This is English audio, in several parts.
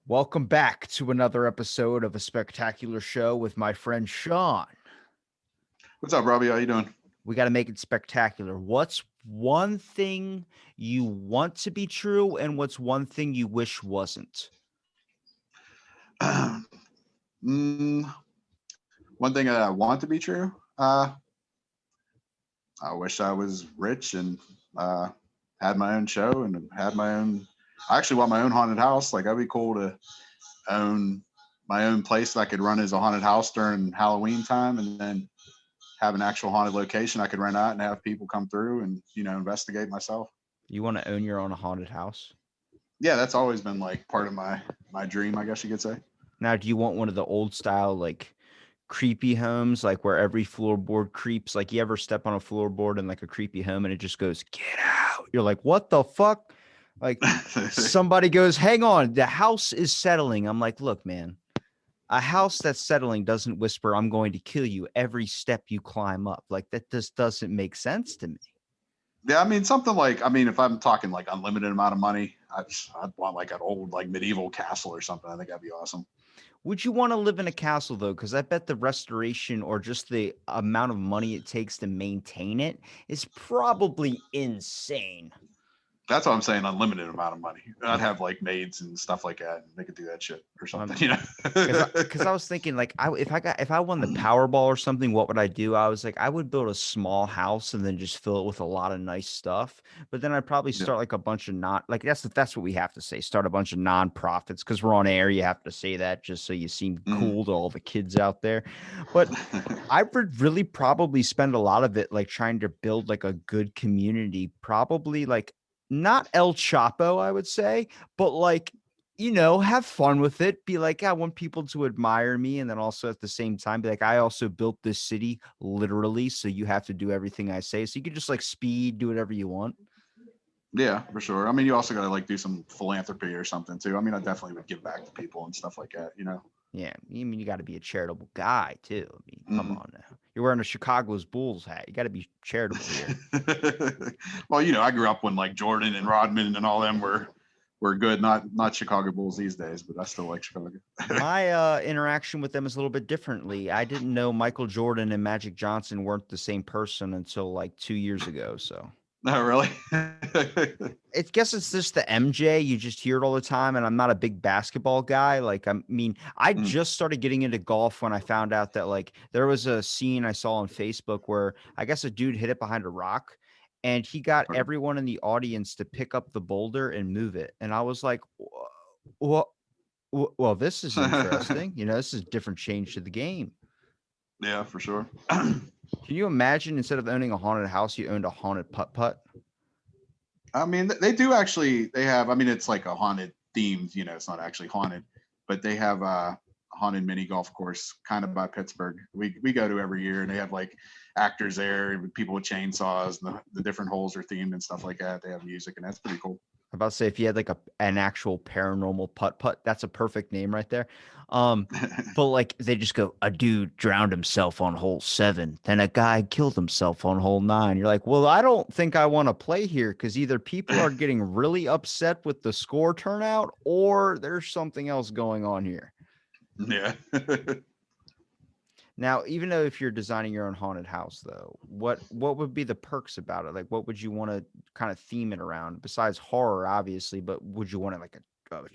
Welcome back to another episode of A Spectacular Show with my friend Sean. What's up, Robbie? How you doing? We got to make it spectacular. What's one thing you want to be true, and what's one thing you wish wasn't? mm, One thing that I want to be true. I wish I was rich and uh, had my own show and had my own. I actually want my own haunted house. Like, that'd be cool to own my own place that I could run as a haunted house during Halloween time, and then have an actual haunted location I could rent out and have people come through and investigate myself. You want to own your own haunted house? Yeah, that's always been like part of my dream, I guess you could say. Now, do you want one of the old style, like creepy homes, like where every floorboard creeps? Like, you ever step on a floorboard in like a creepy home and it just goes, get out? You're like, what the fuck? Like, somebody goes, hang on, the house is settling. I'm like, look, man, a house that's settling doesn't whisper, I'm going to kill you every step you climb up. Like, that just doesn't make sense to me. Yeah, I mean something like, I mean, if I'm talking like unlimited amount of money, I'd want like an old like medieval castle or something. I think that'd be awesome. Would you want to live in a castle though? Because I bet the restoration or just the amount of money it takes to maintain it is probably insane. That's what I'm saying. Unlimited amount of money. I'd have like maids and stuff like that, and they could do that shit or something. Um, because I was thinking like if I won the Powerball or something, what would I do? I was like, I would build a small house and then just fill it with a lot of nice stuff. But then I'd probably Yeah. start like a bunch of not like that's what we have to say. Start a bunch of nonprofits because we're on air. You have to say that just so you seem Mhm. cool to all the kids out there. But I would really probably spend a lot of it like trying to build like a good community, probably like not El Chapo, I would say, but like, have fun with it. Be like, I want people to admire me. And then also at the same time, be like, I also built this city literally. So you have to do everything I say. So you can just like speed, do whatever you want. Yeah, for sure. I mean, you also got to like do some philanthropy or something too. I mean, I definitely would give back to people and stuff like that. Yeah. I mean, you got to be a charitable guy too. I mean, come Mhm. on now. You're wearing a Chicago's Bulls hat. You got to be charitable here. Well, I grew up when like Jordan and Rodman and all them were good. Not Chicago Bulls these days, but I still like Chicago. My interaction with them is a little bit differently. I didn't know Michael Jordan and Magic Johnson weren't the same person until like 2 years ago. So No, really. I guess it's just the MJ. You just hear it all the time, and I'm not a big basketball guy. Like, I mean, I Mm. just started getting into golf when I found out that like there was a scene I saw on Facebook where I guess a dude hit it behind a rock, and he got everyone in the audience to pick up the boulder and move it. And I was like, "What? Well, this is interesting. This is a different change to the game." Yeah, for sure. Can you imagine instead of owning a haunted house, you owned a haunted putt putt? I mean, they do actually. They have. I mean, it's like a haunted themed. It's not actually haunted, but they have a haunted mini golf course kind of by Pittsburgh. We go to every year, and they have like actors there, people with chainsaws, and the different holes are themed and stuff like that. They have music, and that's pretty cool. I'm about to say if you had like an actual paranormal putt putt, that's a perfect name right there. But like they just go, a dude drowned himself on hole 7, then a guy killed himself on hole 9. You're like, well, I don't think I want to play here because either people are getting really upset with the score turnout or there's something else going on here. Yeah. Now, even though if you're designing your own haunted house, though, what would be the perks about it? Like, what would you want to kind of theme it around besides horror, obviously? But would you want it like a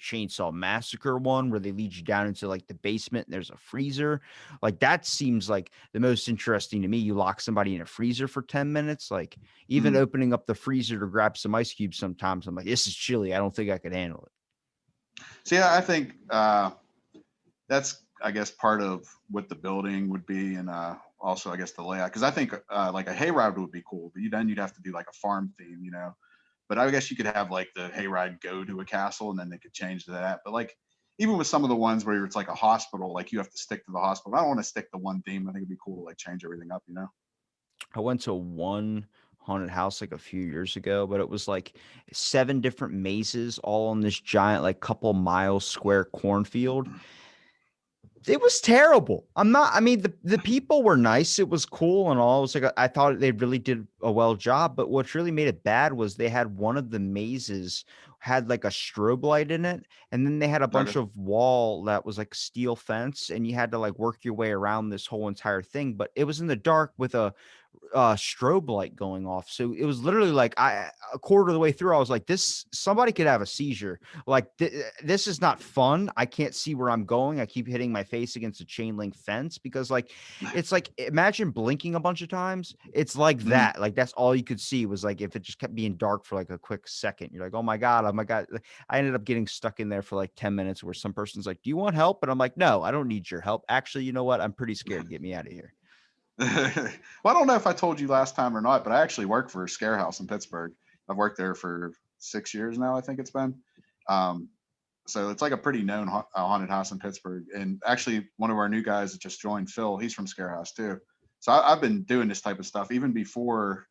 chainsaw massacre one where they lead you down into like the basement and there's a freezer? Like that seems like the most interesting to me. You lock somebody in a freezer for 10 minutes. Like even Mm. opening up the freezer to grab some ice cubes. Sometimes I'm like, this is chilly. I don't think I could handle it. So yeah, I think that's, I guess, part of what the building would be, and also I guess the layout. Because I think like a hayride would be cool, but then you'd have to do like a farm theme. But I guess you could have like the hayride go to a castle, and then they could change to that. But like even with some of the ones where it's like a hospital, like you have to stick to the hospital. I don't want to stick to one theme. I think it'd be cool to like change everything up. I went to one haunted house like a few years ago, but it was like 7 different mazes all on this giant, like couple mile square cornfield. It was terrible. I mean, the people were nice. It was cool and all. It was like, I thought they really did a well job, but what really made it bad was they had one of the mazes had like a strobe light in it, and then they had a bunch Okay. of wall that was like steel fence, and you had to like work your way around this whole entire thing. But it was in the dark with a strobe light going off. So it was literally like a quarter of the way through, I was like, this somebody could have a seizure. Like this is not fun. I can't see where I'm going. I keep hitting my face against a chain link fence because like it's like imagine blinking a bunch of times. It's like Mhm. that. Like that's all you could see was like if it just kept being dark for like a quick second. You're like, oh my God, oh my God. I ended up getting stuck in there for like 10 minutes where some person's like, do you want help? And I'm like, no, I don't need your help. Actually, you know what? I'm pretty scared. Get me out of here. Well, I don't know if I told you last time or not, but I actually work for a scare house in Pittsburgh. I've worked there for 6 years now, I think it's been. Um, so it's like a pretty known haunted house in Pittsburgh. And actually, one of our new guys that just joined, Phil, he's from Scare House too. So I've been doing this type of stuff even before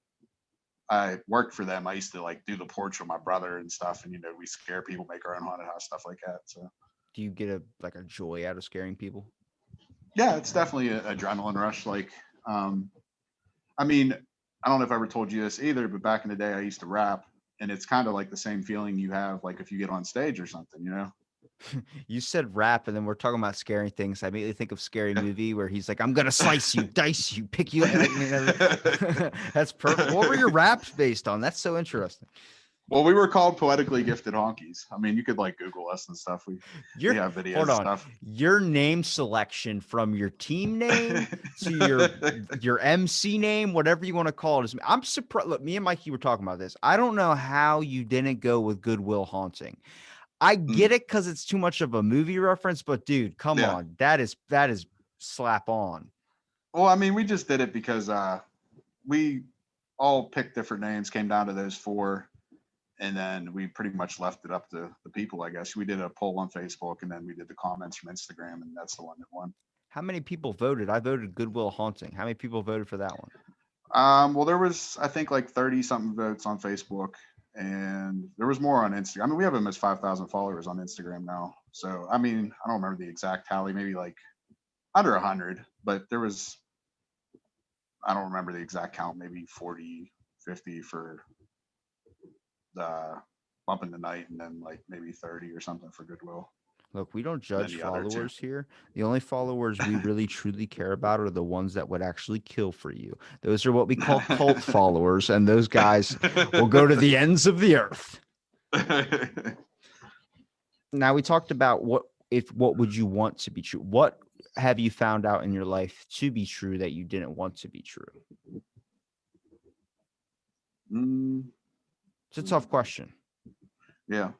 I worked for them. I used to like do the porch with my brother and stuff, and we scare people, make our own haunted house stuff like that. So Do you get a like a joy out of scaring people? yeah, it's definitely an adrenaline rush. Like, um, I mean, I don't know if I ever told you this either, but back in the day, I used to rap, and it's kind of like the same feeling you have like if you get on stage or something, you know? You said rap, and then we're talking about scary things. I immediately think of Scary Yeah. Movie, where he's like, "I'm gonna slice you, dice you, pick you." Like, that's perfect. What were your raps based on? That's so interesting. Well, we were called poetically gifted honkies. I mean, you could like Google us and stuff. We Your have videos hold and on. stuff. Your name selection from your team name to your MC name, whatever you want to call it. I'm surprised. Look, me and Mikey were talking about this. I don't know how you didn't go with Goodwill Haunting. I get Mm, it because it's too much of a movie reference, but dude, come yeah. on. That is slap on. Well, I mean, we just did it because we all picked different names, came down to those four, and then we pretty much left it up to the people, I guess. We did a poll on Facebook, and then we did the comments from Instagram, and that's the one that won. How many people voted? I voted Goodwill Haunting. How many people voted for that one? Well, there was, I think, like 30 something votes on Facebook, and there was more on Instagram. I mean, we have almost 5,000 followers on Instagram now. So, I mean, I don't remember the exact tally, maybe like under 100, but there was, I don't remember the exact count, maybe 40, 50 for the bump in the night, and then like maybe 30 or something for Goodwill, Look, we don't and then judge the other two. followers here. The only followers we really truly care about are the ones that would actually kill for you. Those are what we call cult followers, and those guys will go to the ends of the earth. Now we talked about what would you want to be true? What have you found out in your life to be true that you didn't want to be true? Mm, It's a tough question. yeah.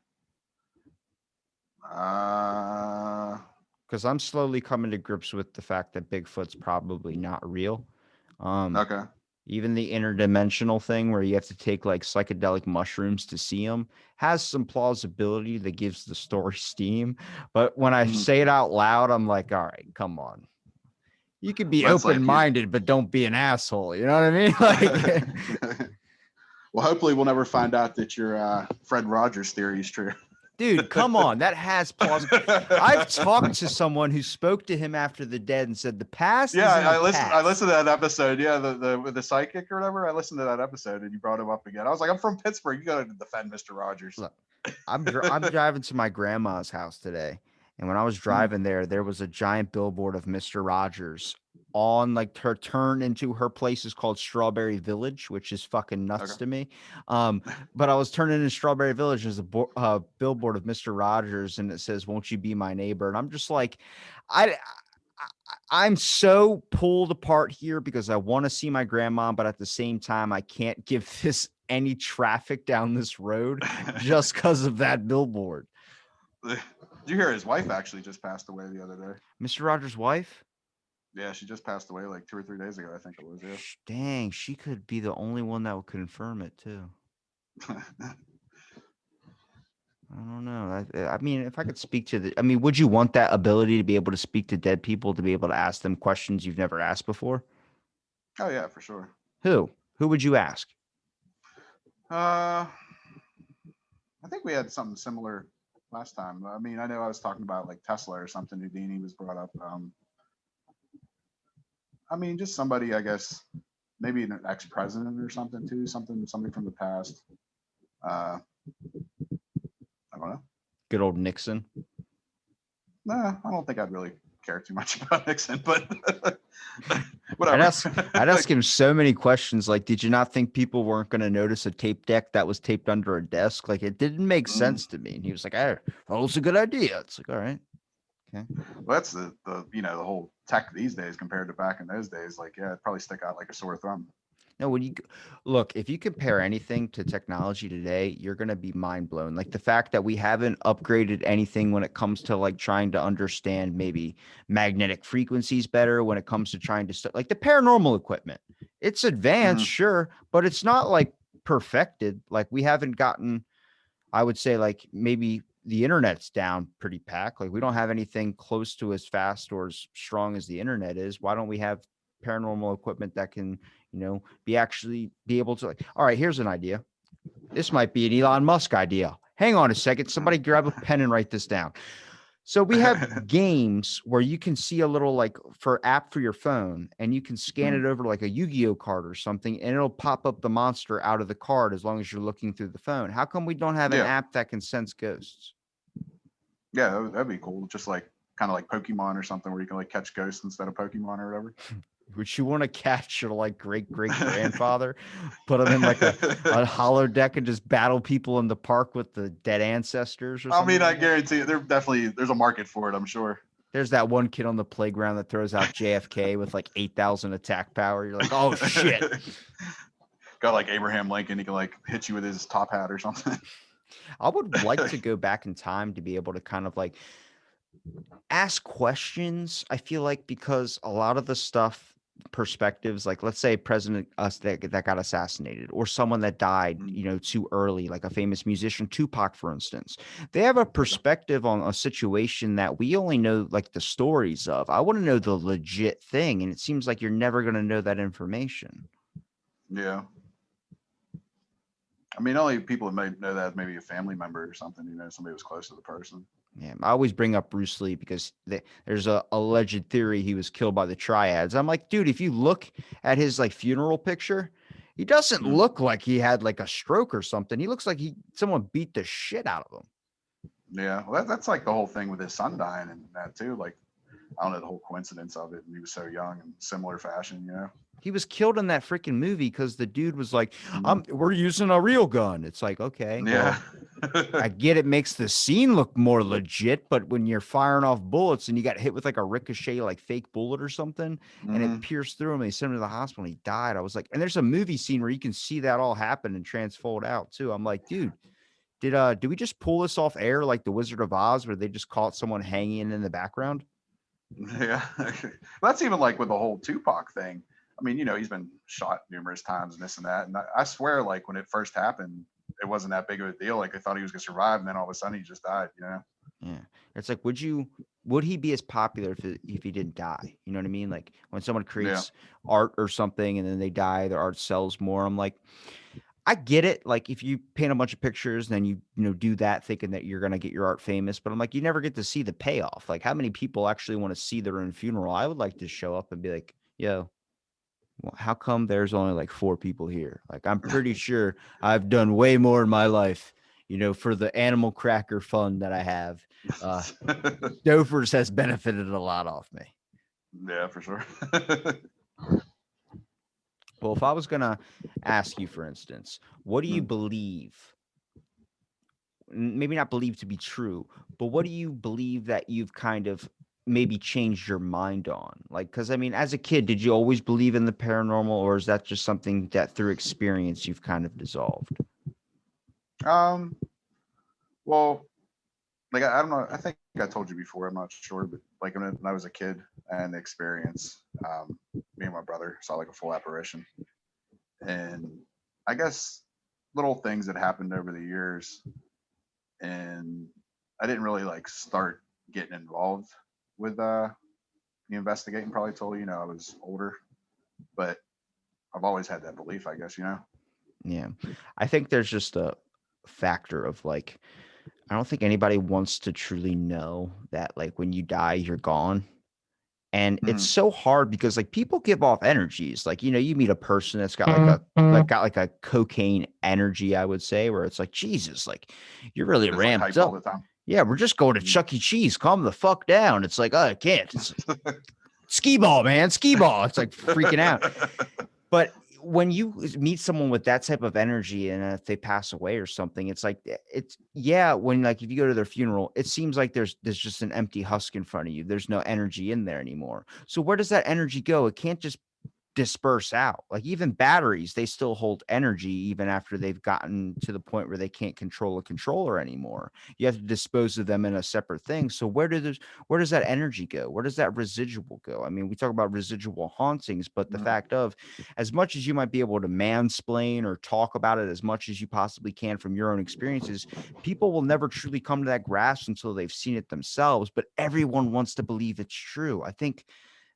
Uh, Because I'm slowly coming to grips with the fact that Bigfoot's probably not real. Um, okay. Even the interdimensional thing where you have to take like psychedelic mushrooms to see them has some plausibility that gives the story steam. But when I Mhm. say it out loud, I'm like, all right, come on. You can be Well, it's open like you. minded, but don't be an asshole. You know what I mean? Like, Well, hopefully, we'll never find out that your Fred Rogers theory is true. dude, come on. That has I've talked to someone who spoke to him after the dead and said the past Yeah, is in the I listened. I past. listened to that episode. Yeah, the with the psychic or whatever. I listened to that episode, and you brought him up again. I was like, I'm from Pittsburgh. You got to defend Mister Rogers. Look, I'm driving to my grandma's house today, and when I was Mm, driving there, there was a giant billboard of Mister Rogers on like her turn into her place is called Strawberry Village, which is fucking nuts okay. to me. Um, but I was turning into Strawberry Village, there's a billboard of Mister Rogers, and it says, "Won't you be my neighbor?" And I'm just like, I. I'm so pulled apart here because I want to see my grandma, but at the same time, I can't give this any traffic down this road just because of that billboard. Did you hear his wife actually just passed away the other day? Mr. Rogers' wife? Yeah, she just passed away like 2 or 3 days ago. I think it was. Dang, she could be the only one that would confirm it too. Yeah. I don't know. I mean, if I could speak to I mean, would you want that ability to be able to speak to dead people, to be able to ask them questions you've never asked before? Oh yeah, for sure. Who? Who would you ask? Uh, I think we had something similar last time. I mean, I know I was talking about like Tesla or something. Houdini was brought up. I mean, just somebody, I guess, maybe an ex-president or something too. Somebody from the past. Uh, I don't know. Good old Nixon. Nah, I don't think I'd really care too much about Nixon, but I'd whatever. ask I'd ask him so many questions like, did you not think people weren't going to notice a tape deck that was taped under a desk? Like it didn't make Mm. sense to me. And he was like, oh, it's a good idea. It's like, all right. Okay. Well, that's the the whole tech these days compared to back in those days. Like, yeah, it'd probably stick out like a sore thumb. No, look, if you compare anything to technology today, you're going to be mind blown. Like the fact that we haven't upgraded anything when it comes to like trying to understand maybe magnetic frequencies better, when it comes to trying to like the paranormal equipment. It's advanced, Hmm. sure, but it's not like perfected. Like we haven't gotten, I would say, like maybe the internet's down pretty packed. Like we don't have anything close to as fast or as strong as the internet is. Why don't we have paranormal equipment that can, be able to like, all right, here's an idea. This might be an Elon Musk idea. Hang on a second. Somebody grab a pen and write this down. So we have games where you can see a little like for app for your phone and you can scan Hmm. it over like a Yu-Gi-Oh card or something and it'll pop up the monster out of the card as long as you're looking through the phone. How come we don't have an Yeah, app that can sense ghosts? yeah, that'd be cool. Just like kind of like Pokemon or something where you can like catch ghosts instead of Pokemon or whatever. Would you want to catch your like great great grandfather, put him in like a hollow deck and just battle people in the park with the dead ancestors or I mean, something I like that? guarantee you, there's a market for it. I'm sure. There's that one kid on the playground that throws out JFK with like 8,000 attack power. You're like, oh shit. Got like Abraham Lincoln. He can like hit you with his top hat or something. I would like to go back in time to be able to kind of like ask questions. I feel like because a lot of the stuff, perspectives, like let's say President us that got assassinated, or someone that died, Mm, too early, like a famous musician, Tupac, for instance. They have a okay. perspective on a situation that we only know like the stories of. I want to know the legit thing, and it seems like you're never going to know that information. Yeah. I mean, only people that may know that maybe a family member or something. Somebody who's close to the person. Yeah, I always bring up Bruce Lee because there's a alleged theory he was killed by the triads. I'm like, dude, if you look at his like funeral picture, he doesn't Mm. look like he had like a stroke or something. He looks like someone beat the shit out of him. Yeah. Well, that's like the whole thing with his son dying and that too. Like, I don't know the whole coincidence of it. And he was so young in similar fashion. He was killed in that freaking movie because the dude was like, Mm. we're using a real gun. It's like, okay, Yeah. well, I get it makes the scene look more legit, but when you're firing off bullets and you got hit with like a ricochet, like fake bullet or something, and it Hmm. pierced through him and they sent him to the hospital and he died. I was like, and there's a movie scene where you can see that all happen and transfold out too. I'm like, dude, did we just pull this off air like the Wizard of Oz where they just caught someone hanging in the background? Yeah. That's even like with the whole Tupac thing. I mean, he's been shot numerous times and this and that. And I swear, like when it first happened, it wasn't that big of a deal. Like they thought he was gonna survive, and then all of a sudden he just died. Yeah. It's like, would he be as popular if he didn't die? You know what I mean? Like when someone Yeah. creates art or something and then they die, their art sells more. I'm like, I get it. Like if you paint a bunch of pictures, then you do that thinking that you're gonna get your art famous. But I'm like, you never get to see the payoff. Like how many people actually want to see their own funeral? I would like to show up and be like, yo, well, how come there's only like 4 people here? Like I'm pretty sure I've done way more in my life, for the animal cracker fund that I have. Uh Stouffer's has benefited a lot off me. Yeah, for sure. Well, if I was gonna ask you, for instance, what do you Mm. believe? Maybe not believe to be true, but what do you believe that you've kind of maybe changed your mind on? Like, because I mean, as a kid, did you always believe in the paranormal, or is that just something that through experience you've kind of dissolved? um, well, like I don't know. I think I told you before. I'm not sure, but like when I was a kid and the experience, me and my brother saw like a full apparition, and I guess little things that happened over the years, and I didn't really like start getting involved with the investigating probably till I was older, but I've always had that belief, I guess. Yeah, I think there's just a factor of like, I don't think anybody wants to truly know that like when you die, you're gone. And it's Mhm. so hard because like people give off energies. Like, you meet a person that's got like a cocaine energy, I would say, where it's like, Jesus, like you're really It's like ramped hype all up. the time. Yeah, we're just going to Mhm. Chuck E. Cheese. Calm the fuck down. It's like, oh, I can't. It's like, skee ball, man, skee ball. It's like freaking out. But when you meet someone with that type of energy and if they pass away or something, it's like it's yeah, when like if you go to their funeral, it seems like there's just an empty husk in front of you. There's no energy in there anymore. So where does that energy go? It can't just disperse out. Like even batteries, they still hold energy even after they've gotten to the point where they can't control a controller anymore. You have to dispose of them in a separate thing. So where does that energy go? Where does that residual go? I mean, we talk about residual hauntings, but the Mhm. fact of as much as you might be able to mansplain or talk about it as much as you possibly can from your own experiences, people will never truly come to that grasp until they've seen it themselves. But everyone wants to believe it's true. I think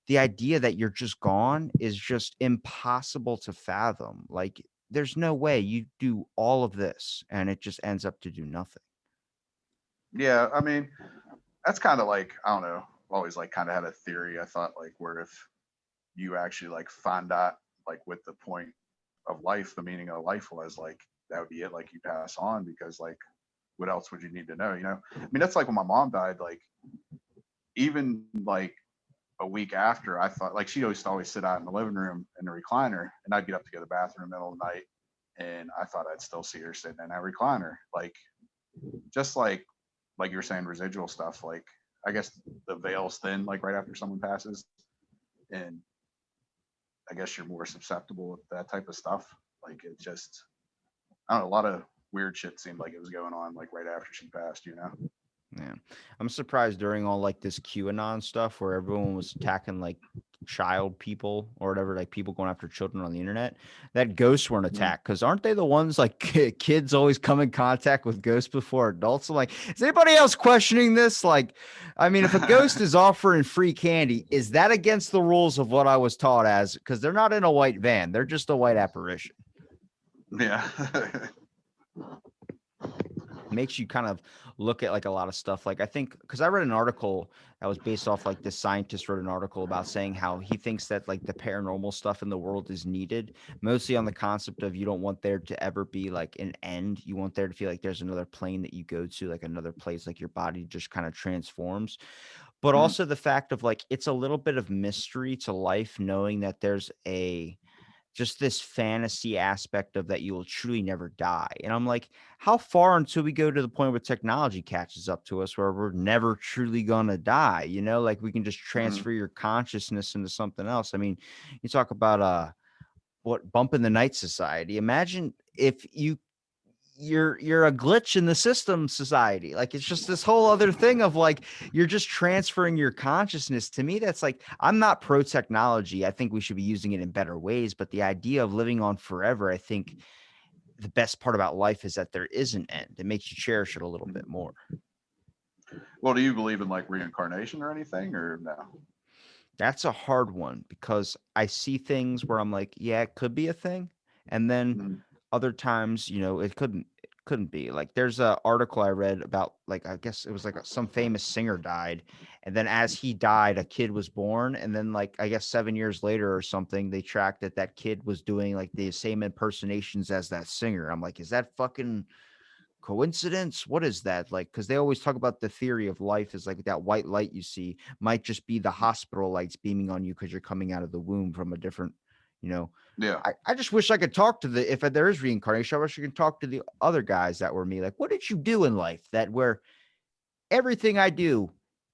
the idea that you're just gone is just impossible to fathom. Like, there's no way you do all of this and it just ends up to do nothing. Yeah, I mean, that's kind of like, I don't know. I've always like kind of had a theory. I thought like where if you actually like find out like what the point of life, the meaning of life was, like that would be it. Like you pass on because like what else would you need to know? I mean, that's like when my mom died. Like even like a week after, I thought like she always sit out in the living room in the recliner, and I'd get up to go to the bathroom in the middle of the night, and I thought I'd still see her sitting in that recliner, like just like you were saying, residual stuff. Like I guess the veil's thin, like right after someone passes, and I guess you're more susceptible with that type of stuff. Like it just, I don't know, a lot of weird shit seemed like it was going on like right after she passed. Yeah. I'm surprised during all like this QAnon stuff where everyone was attacking like child people or whatever, like people going after children on the internet, that ghosts weren't Mhm. attacked. Cause aren't they the ones like kids always come in contact with ghosts before adults? I'm like, is anybody else questioning this? Like, I mean, if a ghost is offering free candy, is that against the rules of what I was taught as? Cause they're not in a white van, they're just a white apparition. Yeah. Makes you kind of look at like a lot of stuff. Like I think because I read an article that was based off like this scientist wrote an article about saying how he thinks that like the paranormal stuff in the world is needed, mostly on the concept of you don't want there to ever be like an end. You want there to feel like there's another plane that you go to, like another place, like your body just kind of transforms. But Mhm. also the fact of like it's a little bit of mystery to life, knowing that there's a just this fantasy aspect of that you will truly never die. And I'm like, how far until we go to the point where technology catches up to us where we're never truly gonna die? Like we can just Mhm. transfer your consciousness into something else. I mean, you talk about what bump in the night society. Imagine if you're a glitch in the system society. Like it's just this whole other thing of like you're just transferring your consciousness. To me, that's like I'm not pro technology. I think we should be using it in better ways. But the idea of living on forever, I think the best part about life is that there is an end. It makes you cherish it a little Mhm. bit more. Well, do you believe in like reincarnation or anything, or no? That's a hard one because I see things where I'm like, yeah, it could be a thing. And then Mhm. other times, it couldn't be. Like there's a article I read about like I guess it was like some famous singer died, and then as he died, a kid was born, and then like I guess 7 years later or something, they tracked that that kid was doing like the same impersonations as that singer. I'm like, is that fucking coincidence? What is that? Like, because they always talk about the theory of life is like that white light you see might just be the hospital lights beaming on you because you're coming out of the womb from a different, you know. Yeah. I just wish I could talk to if there is reincarnation, I wish I could talk to the other guys that were me. Like, what did you do in life that where everything I do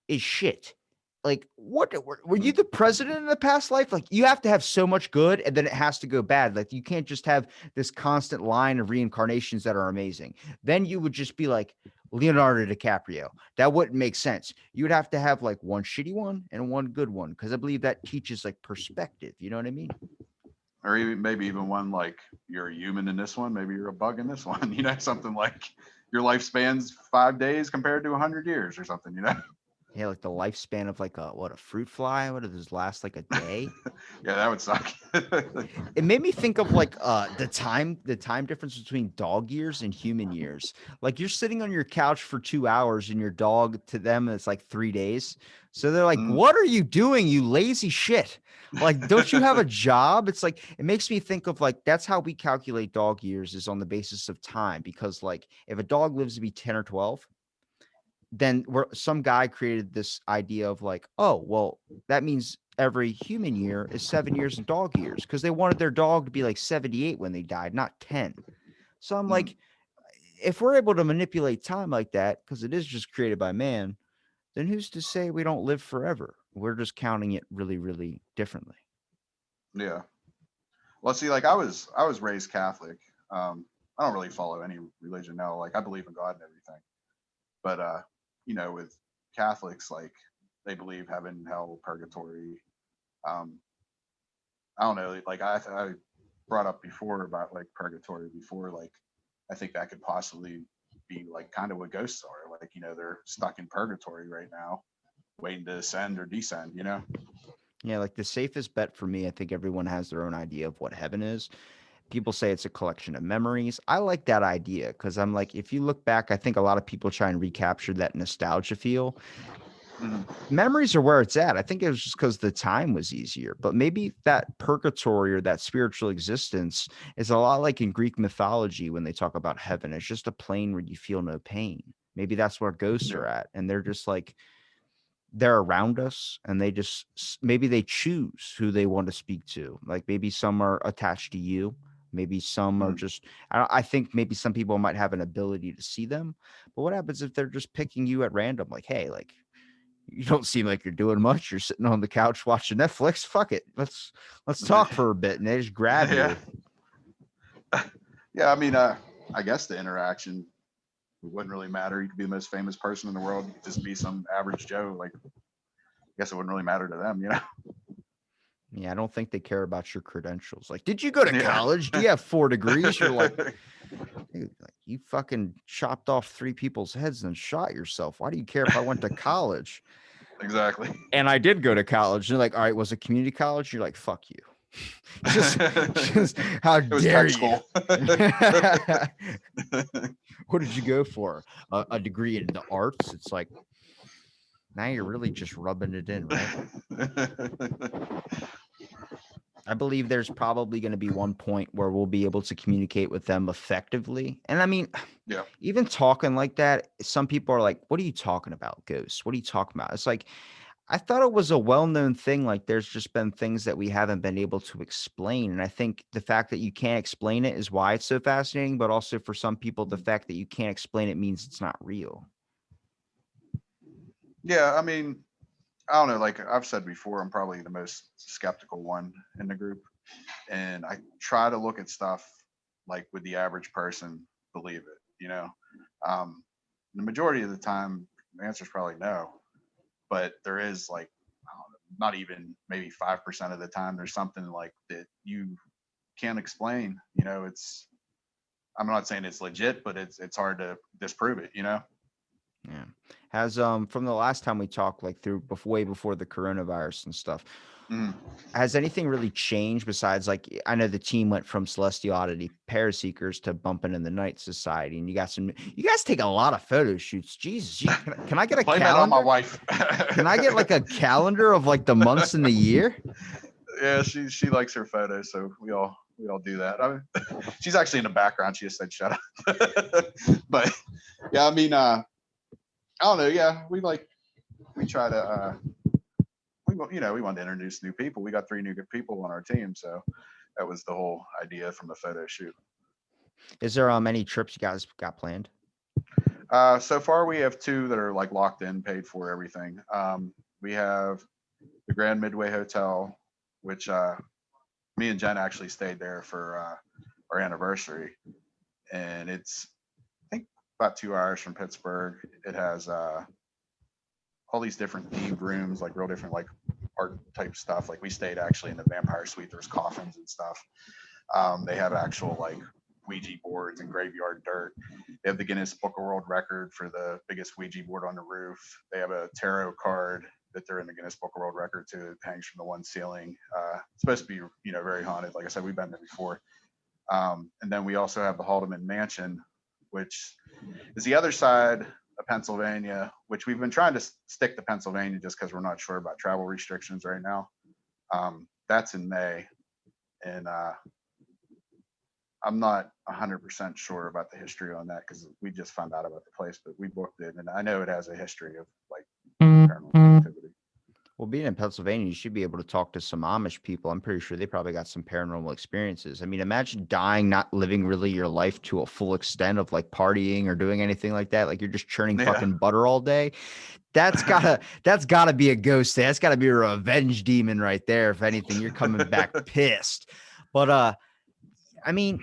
is shit? Like, what were you Mhm. the president in the past life? Like, you have to have so much good and then it has to go bad. Like, you can't just have this constant line of reincarnations that are amazing. Then you would just be like Leonardo DiCaprio. That wouldn't make sense. You would have to have like one shitty one and one good one because I believe that teaches like perspective. You know what I mean? Or even, maybe even one like you're a human in this one, maybe you're a bug in this one. Something like your lifespan's 5 days compared to 100 years or something. Yeah, like the lifespan of like a fruit fly. What does this last like a day? Yeah, that would suck. It made me think of like the time difference between dog years and human years. Like you're sitting on your couch for 2 hours and your dog to them it's like 3 days. So they're like, Mm. what are you doing, you lazy shit? Like, don't you have a job? It's like it makes me think of like that's how we calculate dog years is on the basis of time. Because like if a dog lives to be 10 or 12, then some guy created this idea of like, oh, well, that means every human year is 7 years in dog years because they wanted their dog to be like 78 when they died, not 10. So I'm Mm. like, if we're able to manipulate time like that, because it is just created by man, then who's to say we don't live forever? We're just counting it really, really differently. Yeah. Well, see, like I was raised Catholic. I don't really follow any religion now. Like I believe in God and everything, but with Catholics, like they believe heaven, hell, purgatory. Um, I don't know. Like I brought up before about like purgatory before. Like I think that could possibly be like kind of what ghosts are. Like they're stuck in purgatory right now, waiting to ascend or descend. Yeah, like the safest bet for me, I think everyone has their own idea of what heaven is. People say it's a collection of memories. I like that idea because I'm like, if you look back, I think a lot of people try and recapture that nostalgia feel. Mhm. Memories are where it's at. I think it was just because the time was easier, but maybe that purgatory or that spiritual existence is a lot like in Greek mythology when they talk about heaven. It's just a plane where you feel no pain. Maybe that's where ghosts are Yeah. at. And they're just like, they're around us and they just maybe they choose who they want to speak to. Like maybe some are attached to you. Maybe some are Mhm. just, I think maybe some people might have an ability to see them. But what happens if they're just picking you at random? Like, hey, like, you don't seem like you're doing much. You're sitting on the couch watching Netflix. Fuck it. Let's talk for a bit. And they just grab Yeah. you. Yeah. I mean, I guess the interaction wouldn't really matter. You could be the most famous person in the world. You could just be some average Joe. Like, I guess it wouldn't really matter to them. Yeah, I don't think they care about your credentials. Like, did you go to Yeah. college? Do you have 4 degrees? You're like, dude, like you fucking chopped off 3 people's heads and shot yourself. Why do you care if I went to college? Exactly. And I did go to college. They're like, all right, was it community college? You're like, fuck you. just how It was dare tech you? school. What did you go for? A degree in the arts? It's like now you're really just rubbing it in, right? I believe there's probably going to be one point where we'll be able to communicate with them effectively. And I mean, Yeah. even talking like that, some people are like, what are you talking about, ghosts? What are you talking about? It's like, I thought it was a well-known thing. Like there's just been things that we haven't been able to explain. And I think the fact that you can't explain it is why it's so fascinating. But also for some people, the fact that you can't explain it means it's not real. Yeah. I mean, I don't know. Like I've said before, I'm probably the most skeptical one in the group. And I try to look at stuff like would the average person believe it. Um, the majority of the time, the answer is probably no. But there is like, I don't know, not even maybe 5% of the time, there's something like that you can't explain. It's I'm not saying it's legit, but it's hard to disprove it. Yeah. Has from the last time we talked, like through before, way before the coronavirus and stuff, Mm. has anything really changed besides like I know the team went from Celestial Oddity Paraseekers to Bumping in the Night Society, and you guys take a lot of photo shoots. Jesus, can I get a Blame that on my calendar? wife. Can I get like a calendar of like the months in the year? Yeah, she likes her photos, so we all do that. She's actually in the background. She just said shut up. But yeah, I mean, I don't know. Yeah, we try to we want to introduce new people. We got 3 new good people on our team, so that was the whole idea from the photo shoot. Is there any trips you guys got planned? So far we have 2 that are like locked in, paid for, everything. We have the Grand Midway Hotel, which me and Jen actually stayed there for our anniversary, and it's I think about 2 hours from Pittsburgh. It has all these different themed rooms, like real different like art type stuff. Like we stayed actually in the vampire suite. There's coffins and stuff. They have actual like Ouija boards and graveyard dirt. They have the Guinness Book of World Record for the biggest Ouija board on the roof. They have a tarot card that they're in the Guinness Book of World Record too. It hangs from the one ceiling. It's supposed to be, very haunted. Like I said, we've been there before. And then we also have the Haldeman Mansion, which is the other side of Pennsylvania, which we've been trying to stick to Pennsylvania just because we're not sure about travel restrictions right now. That's in May, and I'm not 100% sure about the history on that because we just found out about the place, but we booked it, and I know it has a history of like paranormal activity. Well, being in Pennsylvania, you should be able to talk to some Amish people. I'm pretty sure they probably got some paranormal experiences. I mean, imagine dying, not living really your life to a full extent of like partying or doing anything like that. Like you're just churning Yeah. fucking butter all day. That's gotta be a ghost. That's gotta be a revenge demon right there. If anything, you're coming back pissed. But I mean,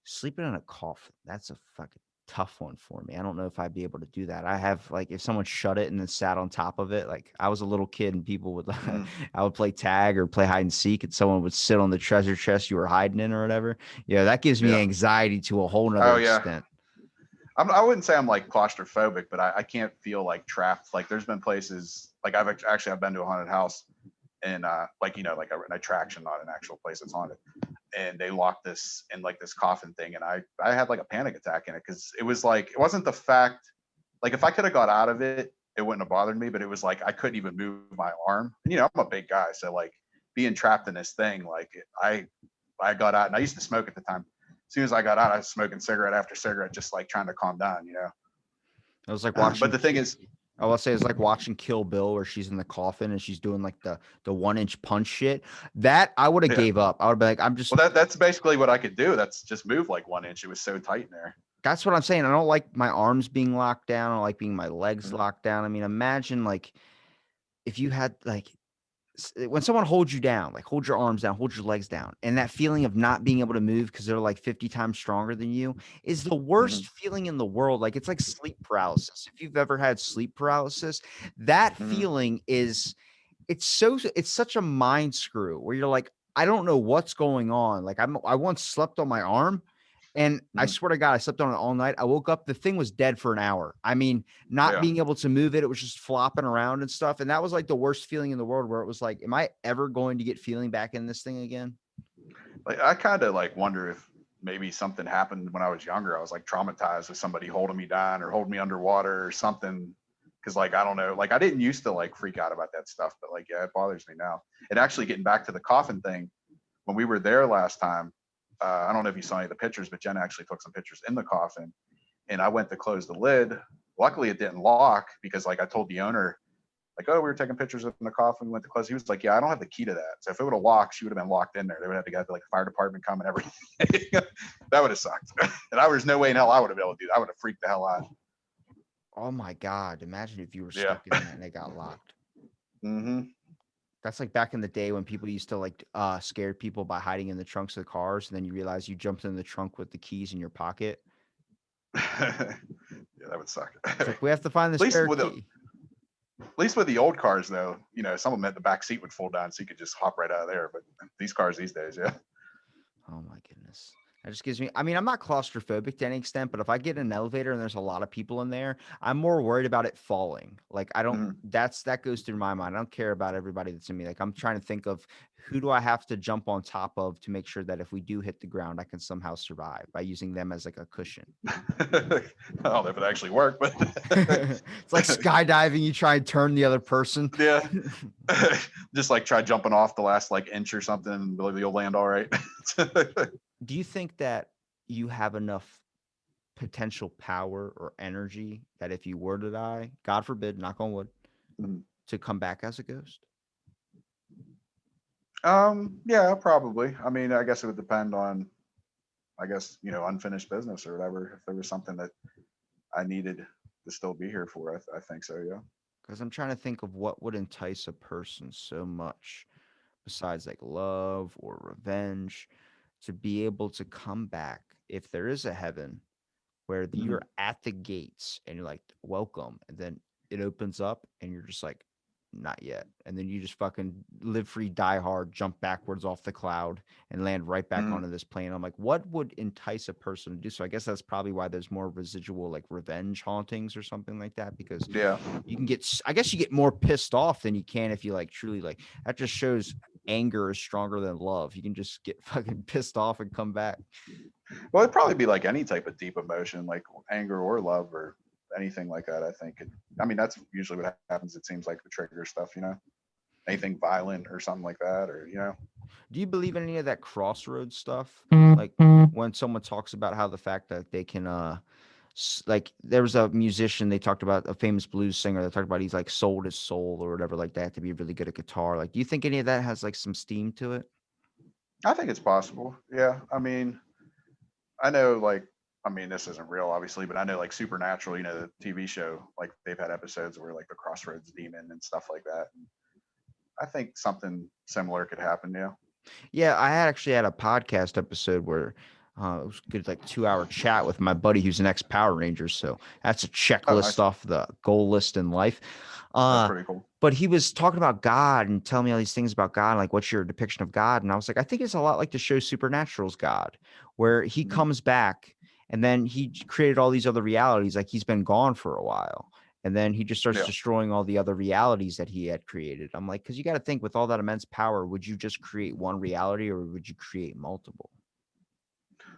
sleeping in a coffin, that's a fucking tough one for me. I don't know if I'd be able to do that. I have like if someone shut it and then sat on top of it, like I was a little kid and people would Mm, I would play tag or play hide and seek and someone would sit on the treasure chest you were hiding in or whatever. Yeah, that gives me yeah. anxiety to a whole nother Oh yeah. extent. I wouldn't say I'm like claustrophobic, but I can't feel like trapped. Like there's been places like I've been to a haunted house and like like an attraction, not an actual place that's haunted. And they locked this in like this coffin thing, and I had like a panic attack in it because it was like it wasn't the fact like if I could have got out of it, it wouldn't have bothered me, but it was like I couldn't even move my arm. And, I'm a big guy, so like being trapped in this thing, like I got out and I used to smoke at the time. As soon as I got out, I was smoking cigarette after cigarette, just like trying to calm down. It was like But watching the thing is, I will say it's like watching Kill Bill where she's in the coffin and she's doing like the 1 inch punch shit. That I would have yeah. gave up. I would be like, I'm just Well, that's basically what I could do. That's just move like 1 inch. It was so tight in there. that's what I'm saying. I don't like my arms being locked down. I don't like being my legs Mhm. locked down. I mean, imagine like if you had like when someone holds you down, like hold your arms down, hold your legs down, and that feeling of not being able to move because they're like 50 times stronger than you is the worst Mhm. feeling in the world. Like it's like sleep paralysis. If you've ever had sleep paralysis, that Mhm. feeling is it's such a mind screw where you're like, I don't know what's going on. Like I once slept on my arm and I Mhm. swear to God, I slept on it all night. I woke up, the thing was dead for an hour. I mean, not Yeah. being able to move it, it was just flopping around and stuff. And that was like the worst feeling in the world where it was like, am I ever going to get feeling back in this thing again? Like I kind of like wonder if maybe something happened when I was younger. I was like traumatized with somebody holding me down or holding me underwater or something. Cause like I don't know, like I didn't used to like freak out about that stuff, but like yeah, it bothers me now. And actually getting back to the coffin thing, when we were there last time, I don't know if you saw any of the pictures, but Jen actually took some pictures in the coffin, and I went to close the lid. Luckily, it didn't lock because like I told the owner, like, oh, we were taking pictures in the coffin. We went to close. He was like, yeah, I don't have the key to that. So if it would have locked, she would have been locked in there. They would have to get like the fire department come and everything. That would have sucked. And there's no way in hell I would have been able to do that. I would have freaked the hell out. Oh my God. Imagine if you were Yeah. stuck in that and it got locked. Mm-hmm. That's like back in the day when people used to like scare people by hiding in the trunks of the cars, and then you realize you jumped in the trunk with the keys in your pocket. Yeah, that would suck. It's like we have to find the least spare with the key. at least with the old cars though, some of them had the back seat would fold down so you could just hop right out of there. But these cars these days, yeah. Oh my goodness. That just gives me, I mean, I'm not claustrophobic to any extent, but if I get in an elevator and there's a lot of people in there, I'm more worried about it falling. Like I don't Mhm. that goes through my mind. I don't care about everybody that's in me. Like I'm trying to think of who do I have to jump on top of to make sure that if we do hit the ground, I can somehow survive by using them as like a cushion. I don't know if it actually worked, but It's like skydiving, you try and turn the other person. yeah, just like try jumping off the last like inch or something, and believe you'll land all right. Do you think that you have enough potential power or energy that if you were to die, God forbid, knock on wood, Mhm. to come back as a ghost? Yeah, probably. I mean, I guess it would depend on, I guess, unfinished business or whatever. If there was something that I needed to still be here for, I think so. Yeah. Because I'm trying to think of what would entice a person so much besides like love or revenge to be able to come back if there is a heaven where you're Mhm. at the gates and you're like, welcome. And then it opens up and you're just like, not yet. And then you just fucking live free, die hard, jump backwards off the cloud and land right back Mm, onto this plane. I'm like, what would entice a person to do so? I guess that's probably why there's more residual like revenge hauntings or something like that, because yeah. you can get, I guess you get more pissed off than you can if you like truly like, that just shows anger is stronger than love. You can just get fucking pissed off and come back. Well, it'd probably be like any type of deep emotion, like anger or love or anything like that. I think. I mean, that's usually what happens. It seems like the trigger stuff, anything violent or something like that, or Do you believe in any of that crossroads stuff? Like when someone talks about how the fact that they can, like there was a musician they talked about, a famous blues singer that talked about he's like sold his soul or whatever like that to be really good at guitar. Like, do you think any of that has like some steam to it? I think it's possible. Yeah. I mean, I know like. I mean, this isn't real, obviously, but I know like Supernatural, the TV show, like they've had episodes where like the Crossroads Demon and stuff like that. And I think something similar could happen. Yeah. Yeah, I actually had a podcast episode where it was a good like 2 hour chat with my buddy who's an ex Power Ranger. So that's a Oh, checklist nice. off the goal list in life. That's Uh, pretty cool. but he was talking about God and telling me all these things about God, like what's your depiction of God? And I was like, I think it's a lot like the show Supernatural's God, where he Mhm. comes back and then created all these other realities, like he's been gone for a while. And then he just starts Yeah. destroying all the other realities that he had created. I'm like, because you got to think with all that immense power, would you just create one reality or would you create multiple?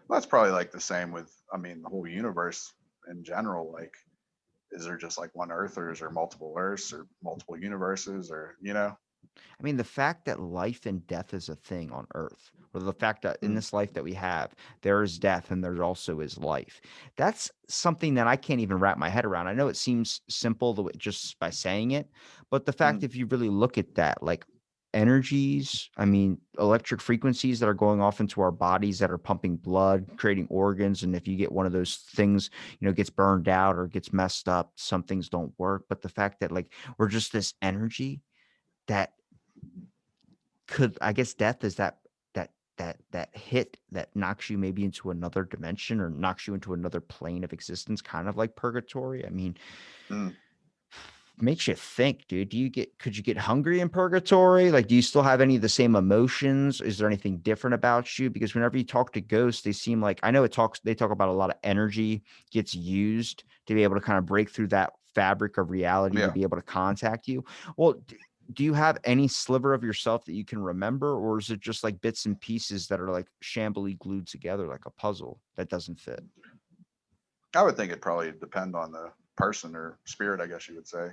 Well, that's probably like the same with, I mean, the whole universe in general. Like, is there just like one Earth, or is there multiple Earths, or multiple universes, or? I mean, the fact that life and death is a thing on Earth, or the fact that in Mm, this life that we have, there is death and there also is life. That's something that I can't even wrap my head around. I know it seems simple just by saying it, but the fact, mm, if you really look at that, like energies, I mean, electric frequencies that are going off into our bodies that are pumping blood, creating organs. And if you get one of those things, gets burned out or gets messed up, some things don't work. But the fact that like we're just this energy that could, I guess death is that hit that knocks you maybe into another dimension or knocks you into another plane of existence, kind of like purgatory. I mean, mm. makes you think, dude. Could you get hungry in purgatory? Like, do you still have any of the same emotions? Is there anything different about you? Because whenever you talk to ghosts, they seem like, I know they talk about a lot of energy gets used to be able to kind of break through that fabric of reality to Yeah. be able to contact you. Well, do you have any sliver of yourself that you can remember, or is it just like bits and pieces that are like shambly glued together like a puzzle that doesn't fit? I would think it'd probably depend on the person or spirit, I guess you would say.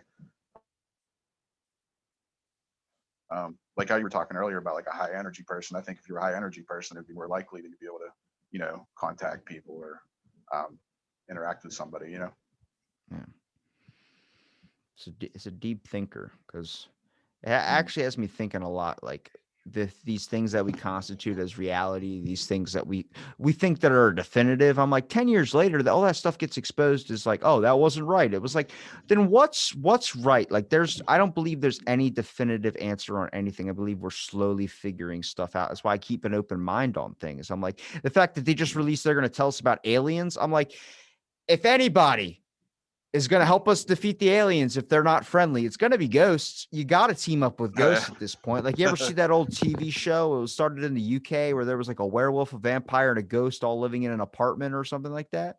Like how you were talking earlier about like a high energy person. I think if you're a high energy person, it'd be more likely that you'd be able to, contact people or um, interact with somebody. Yeah. It's a deep thinker because it Mm, actually has me thinking a lot. Like these things that we constitute as reality, these things that we think that are definitive. I'm like 10 years later, all that stuff gets exposed as like, oh, that wasn't right. It was like, then what's right? Like I don't believe there's any definitive answer on anything. I believe we're slowly figuring stuff out. That's why I keep an open mind on things. I'm like, the fact that they just released, they're going to tell us about aliens. I'm like, if anybody is going to help us defeat the aliens if they're not friendly, it's going to be ghosts. You got to team up with oh, ghosts at this point. Like, you ever see that old TV show? It was started in the UK where there was like a werewolf, a vampire, and a ghost all living in an apartment or something like that.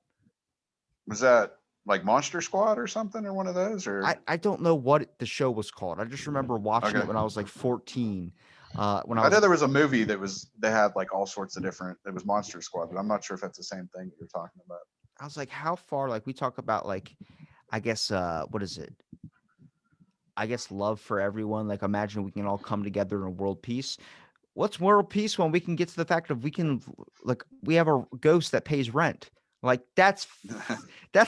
was that like Monster Squad or something, or one of those, or I don't know what the show was called. I just remember watching it okay? when I was like 14. When I I was, know there was a movie they had like all sorts of different. It was Monster Squad, but I'm not sure if that's the same thing that you're talking about. I was like, how far? Like, we talk about like, I guess, what is it? I guess love for everyone. Like, imagine we can all come together in world peace. What's world peace when we can get to the fact of we have a ghost that pays rent. Like, that's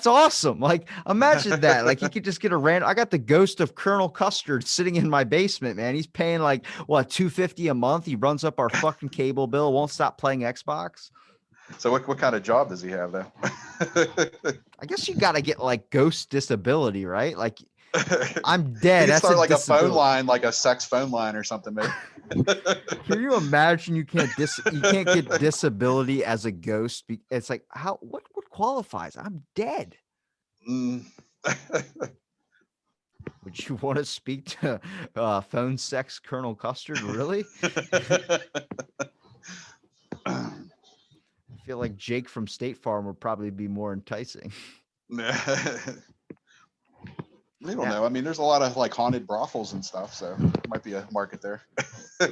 awesome. Like, imagine that. Like, you could just get a random. I got the ghost of Colonel Custard sitting in my basement, man. He's paying like what, $250 a month. He runs up our fucking cable bill. Won't stop playing Xbox. So what kind of job does he have though? I guess you got to get like ghost disability, right? Like, I'm dead. He could That's a start like a phone disability. line, like a sex phone line or something, maybe. Can you imagine you can't get disability as a ghost? It's like, what qualifies? I'm dead. Mm. Would Would you want to speak to phone sex Colonel Custard? Really? I I feel like Jake from State Farm would probably be more enticing. don't Now, know. I mean, there's a lot of like haunted brothels and stuff, so there might be a market there.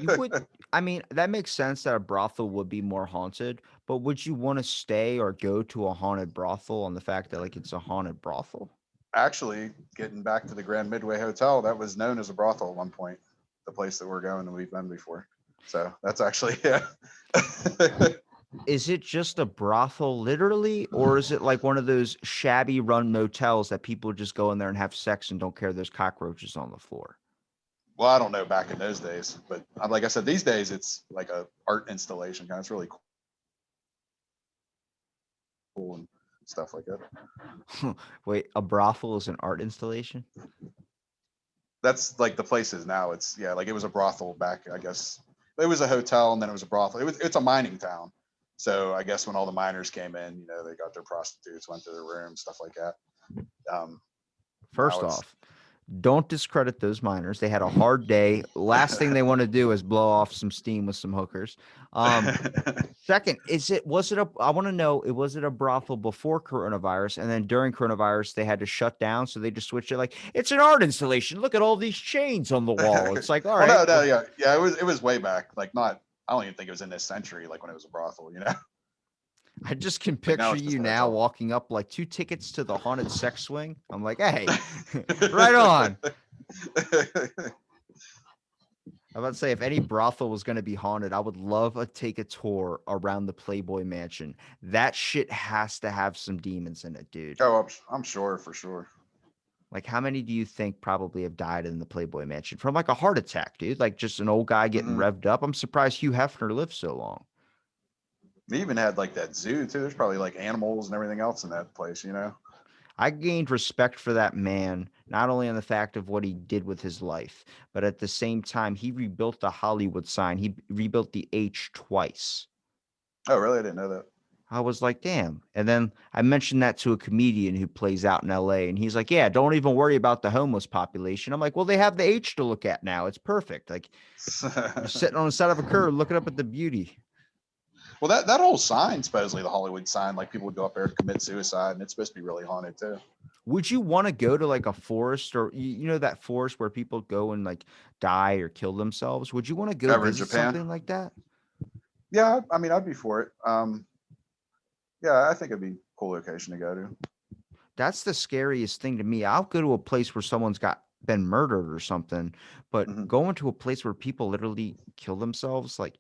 you would, I mean, that makes sense that a brothel would be more haunted, but would you want to stay or go to a haunted brothel on the fact that like it's a haunted brothel? Actually, getting back to the Grand Midway Hotel, that was known as a brothel at one point. The place that we're going and we've been before. So that's actually yeah. Is it just a brothel literally, or is it like one of those shabby run motels that people just go in there and have sex and don't care there's cockroaches on the floor? Well, I don't know back in those days, but like I said, these days it's like a art installation kind. It's really cool and stuff like that. Wait, a brothel is an art installation? That's like the places now. It's yeah, like it was a brothel back. I guess it was a hotel and then it was a brothel. It's a mining town, so I guess when all the miners came in, they got their prostitutes, went to their rooms, stuff like that. Um, now First it's off, don't discredit those miners. They had a hard day. Last thing they want to do is blow off some steam with some hookers. Second, I want to know, was it a brothel before coronavirus? And then during coronavirus, they had to shut down. So they just switched it like, it's an art installation. Look at all these chains on the wall. It's like, all well, right, no, yeah. It was way back. Like not. I don't even think it was in this century. Like when it was a brothel. I just can Like now picture it's just you a now hotel. walking up like 2 tickets to the haunted sex swing. I'm like, hey, right on. I was about to say, if any brothel was going to be haunted, I would love to take a tour around the Playboy Mansion. That shit has to have some demons in it, dude. Oh, I'm sure for sure. Like, how many do you think probably have died in the Playboy Mansion from like a heart attack, dude? Like, just an old guy getting Hmm. revved up. I'm surprised Hugh Hefner lived so long. They even had like that zoo too. There's probably like animals and everything else in that place. I gained respect for that man, not only on the fact of what he did with his life, but at the same time, he rebuilt the Hollywood sign. He rebuilt the H twice. Oh, really? I didn't know that. I was like, damn. And then I mentioned that to a comedian who plays out in LA, and he's like, yeah, don't even worry about the homeless population. I'm like, well, they have the H to look at now. It's perfect. Like, you're sitting on the side of a curb looking up at the beauty. Well, that whole sign, supposedly the Hollywood sign, like people would go up there to commit suicide, and it's supposed to be really haunted too. Would you want to go to like a forest or you know that forest where people go and like die or kill themselves? Would you want to go Ever in visit Japan? something like that? Yeah, I mean, I'd be for it. Yeah, I think it'd be a cool location to go to. That's the scariest thing to me. I'll go to a place where someone's got been murdered or something, but Hmm. going to a place where people literally kill themselves, like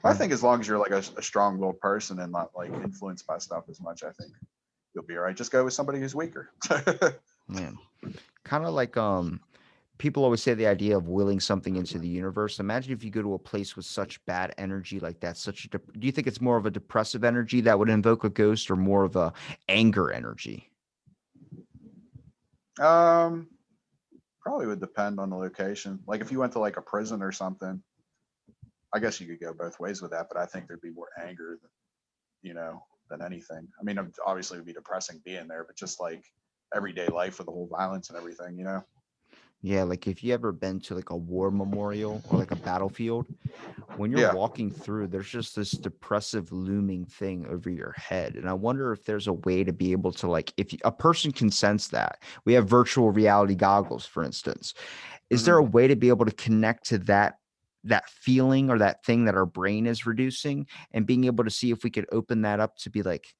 I my think as long as you're like a strong-willed person and not like influenced by stuff as much, I think you'll be all right. Just go with somebody who's weaker. man, kind of like people always say the idea of willing something into the universe. Imagine if you go to a place with such bad energy like that. Do you think it's more of a depressive energy that would invoke a ghost, or more of a anger energy? um, Probably would depend on the location. Like if you went to like a prison or something, I guess you could go both ways with that. But I think there'd be more anger than anything. I mean, obviously it would be depressing being there, but just like everyday life with the whole violence and everything. Yeah, like if you ever been to like a war memorial or like a battlefield, when you're Yeah. walking through, there's just this depressive looming thing over your head. And I wonder if there's a way to be able to like, if a person can sense that. We have virtual reality goggles, for instance. Is there Hmm. a way to be able to connect to that feeling or that thing that our brain is reducing, and being able to see if we could open that up to be like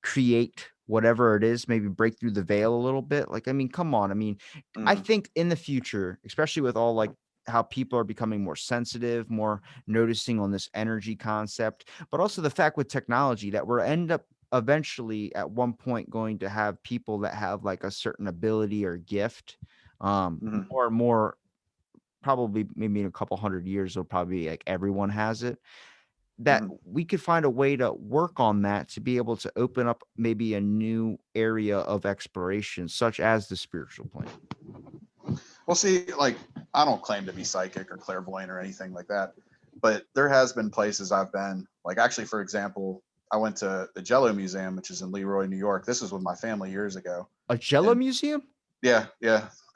create whatever it is, maybe break through the veil a little bit. Like, I mean, come on. I mean, I Hmm. think in the future, especially with all like how people are becoming more sensitive, more noticing on this energy concept, but also the fact with technology that we're end up eventually at one point going to have people that have like a certain ability or gift, Hmm. or more probably maybe in a couple hundred years, it'll probably be like everyone has it, that Hmm. we could find a way to work on that to be able to open up maybe a new area of exploration, such as the spiritual plane. Well, see, like I don't claim to be psychic or clairvoyant or anything like that, but there has been places I've been. Like actually, for example, I went to the Jello Museum, which is in Leroy, New York. This was with my family years ago. A Jello And museum? yeah,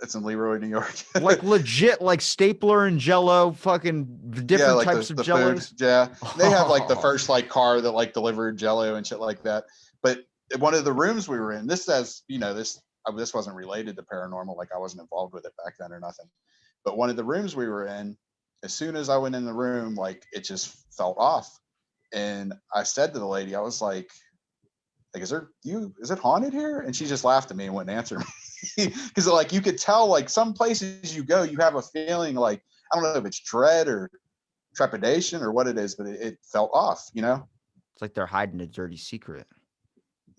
it's in Leroy, New York. Like legit, like stapler and Jello, fucking Yeah, different like types of the food. Jellos. Yeah, they have like the Oh, first like car that like delivered Jello and shit like that. But one of the rooms we were in, this says, this wasn't related to paranormal. Like I wasn't involved with it back then or nothing. But one of the rooms we were in, as soon as I went in the room, like it just felt off. And I said to the lady, I was like, is it haunted here? And she just laughed at me and wouldn't answer me. Because like you could tell, like some places you go, you have a feeling like, I don't know if it's dread or trepidation or what it is, but it felt off, it's like they're hiding a dirty secret.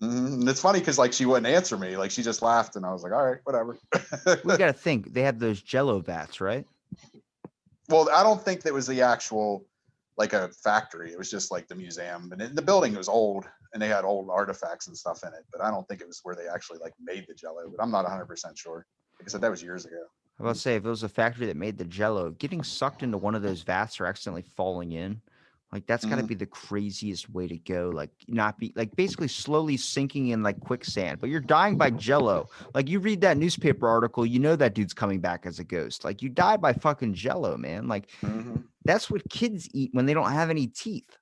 And it's funny because like she wouldn't answer me, like she just laughed, and I was like, all right, whatever. We got to think they had those Jello vats, right? Well, I don't think that was the actual like a factory. It was just like the museum, and the building was old, and they had old artifacts and stuff in it. But I don't think it was where they actually like made the Jello. But I'm not 100% sure. Like I said, that was years ago. I was about to say if it was a factory that made the Jello, getting sucked into one of those vats or accidentally falling in, like that's got to Mm-hmm. be the craziest way to go. Like not be like basically slowly sinking in like quicksand, but you're dying by Jello. Like you read that newspaper article, you know that dude's coming back as a ghost. Like you die by fucking Jello, man. Like Mm-hmm. that's what kids eat when they don't have any teeth.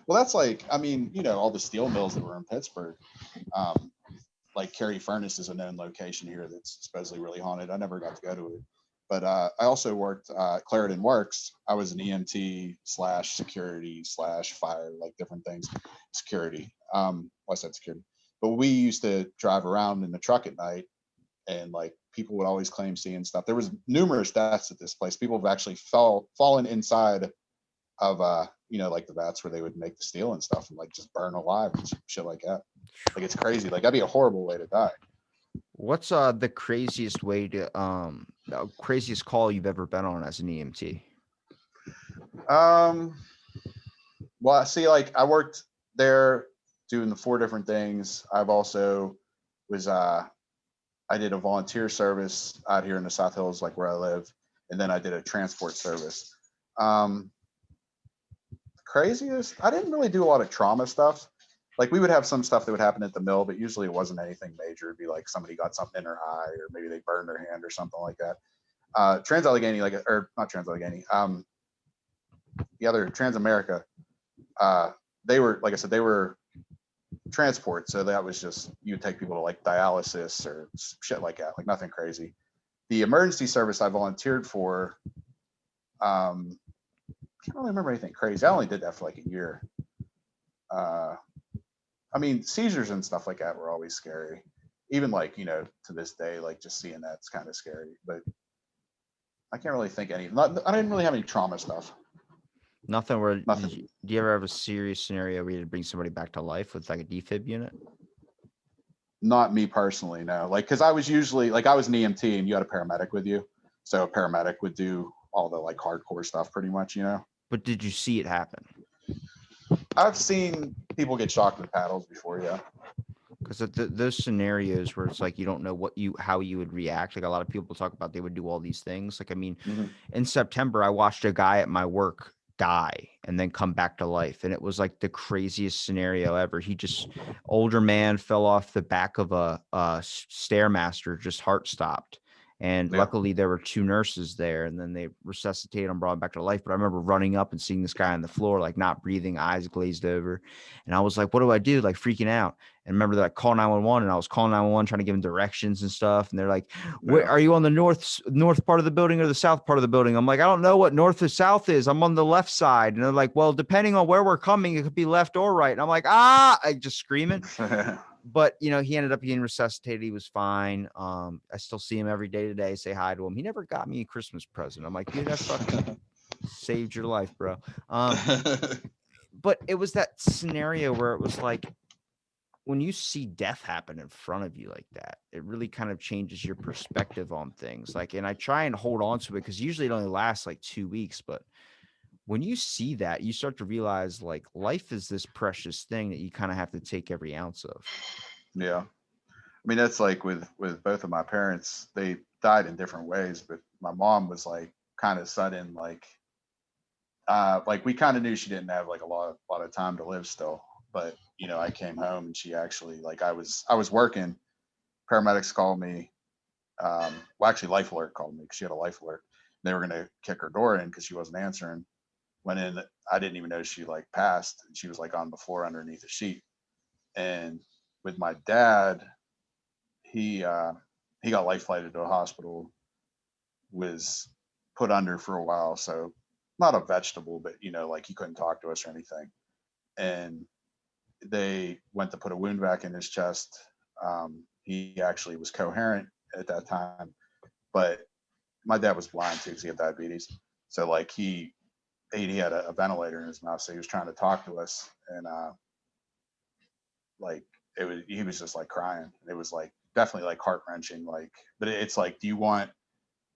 Well, that's like, I mean, all the steel mills that were in Pittsburgh. Um, like Cary Furnace is a known location here that's supposedly really haunted. I never got to go to it, but I also worked Clarendon Works. I was an EMT slash security slash fire, like different things, security. I said security, but we used to drive around in the truck at night, and like people would always claim seeing stuff. There was numerous deaths at this place. People have actually fallen inside of like the vats where they would make the steel and stuff and like just burn alive and shit like that. Like it's crazy. Like that'd be a horrible way to die. What's the craziest way to the craziest call you've ever been on as an EMT? Um, well, I see, like I worked there doing the 4 different things. I've also was I did a volunteer service out here in the South Hills, like where I live, and then I did a transport service. Um, Craziest, I didn't really do a lot of trauma stuff. Like we would have some stuff that would happen at the mill, but usually it wasn't anything major. It'd be like somebody got something in their eye, or maybe they burned their hand or something like that. Trans Allegheny, or not Trans Allegheny, the other Trans America, they were, like I said, they were transport. So that was just, you would take people to like dialysis or shit like that, like nothing crazy. The emergency service I volunteered for, I can't really remember anything crazy. I only did that for like a year. I mean, seizures and stuff like that were always scary. Even like, to this day, like just seeing that's kind of scary. But I can't really think any. I didn't really have any trauma stuff. Nothing where Nothing. do you ever have a serious scenario where you had to bring somebody back to life with like a defib unit? Not me personally, no. Like, because I was usually like I was an EMT and you had a paramedic with you, so a paramedic would do all the like hardcore stuff, pretty much. But did you see it happen? I've seen people get shocked with paddles before, yeah. Because those scenarios where it's like you don't know how you would react. Like a lot of people talk about they would do all these things. Like I mean, Mm-hmm. in September I watched a guy at my work die and then come back to life, and it was like the craziest scenario ever. He just older man fell off the back of a stairmaster, just heart stopped. And Yeah. luckily there were 2 nurses there, and then they resuscitated him, brought him back to life. But I remember running up and seeing this guy on the floor, like not breathing, eyes glazed over. And I was like, what do I do? Like freaking out. And remember that I called 911, and I was calling 911 trying to give them directions and stuff. And they're like, where are you, on the north part of the building or the south part of the building? I'm like, I don't know what north or south is. I'm on the left side. And they're like, well, depending on where we're coming, it could be left or right. And I'm like, I just screaming. But he ended up getting resuscitated. He was fine. I still see him every day today, say hi to him. He never got me a Christmas present. I'm like, dude, that fucking saved your life, bro. But it was that scenario where it was like, when you see death happen in front of you like that, it really kind of changes your perspective on things. Like, and I try and hold on to it because usually it only lasts like 2 weeks. But when you see that, you start to realize like life is this precious thing that you kind of have to take every ounce of. Yeah. I mean, that's like with both of my parents, they died in different ways, but my mom was like kind of sudden, like like we kind of knew she didn't have like a lot of time to live still. But I came home and she actually, like, I was working. Paramedics called me. Well, actually, Life Alert called me because she had a life alert. They were gonna kick her door in because she wasn't answering. Went in. I didn't even know she like passed. And she was like on the floor underneath a sheet. And with my dad, he got life flighted to a hospital, was put under for a while, so not a vegetable, but like he couldn't talk to us or anything. And they went to put a wound vac in his chest. He actually was coherent at that time, but my dad was blind too because he had diabetes. So like he had a ventilator in his mouth, so he was trying to talk to us, and like he was just like crying. It was like definitely like heart wrenching. Like, but it's like, do you want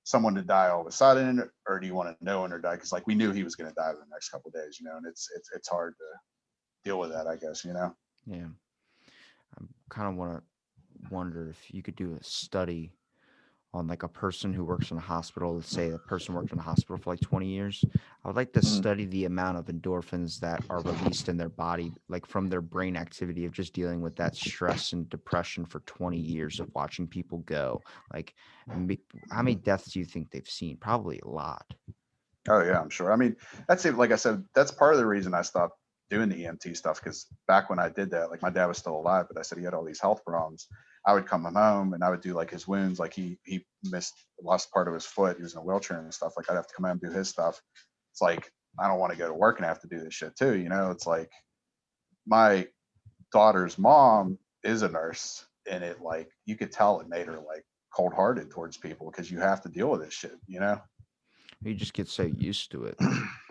someone to die all of a sudden, or do you want to know when they're die? Because like we knew he was going to die in the next couple of days, and it's hard to deal with that, I guess. Yeah. I kind of wonder if you could do a study on like a person who works in a hospital. Let's say a person worked in a hospital for like 20 years. I would like to Mhm. study the amount of endorphins that are released in their body, like from their brain activity of just dealing with that stress and depression for 20 years of watching people go. Like, how many deaths do you think they've seen? Probably a lot. Oh yeah, I'm sure. I mean, that's it. Like I said, that's part of the reason I stopped doing the EMT stuff, because back when I did that, like my dad was still alive, but I said he had all these health problems. I would come home and I would do like his wounds, like he missed lost part of his foot. He was in a wheelchair and stuff. Like I'd have to come home and do his stuff. It's like I don't want to go to work and have to do this shit too. It's like my daughter's mom is a nurse, and it like you could tell it made her like cold hearted towards people because you have to deal with this shit. You just get so used to it.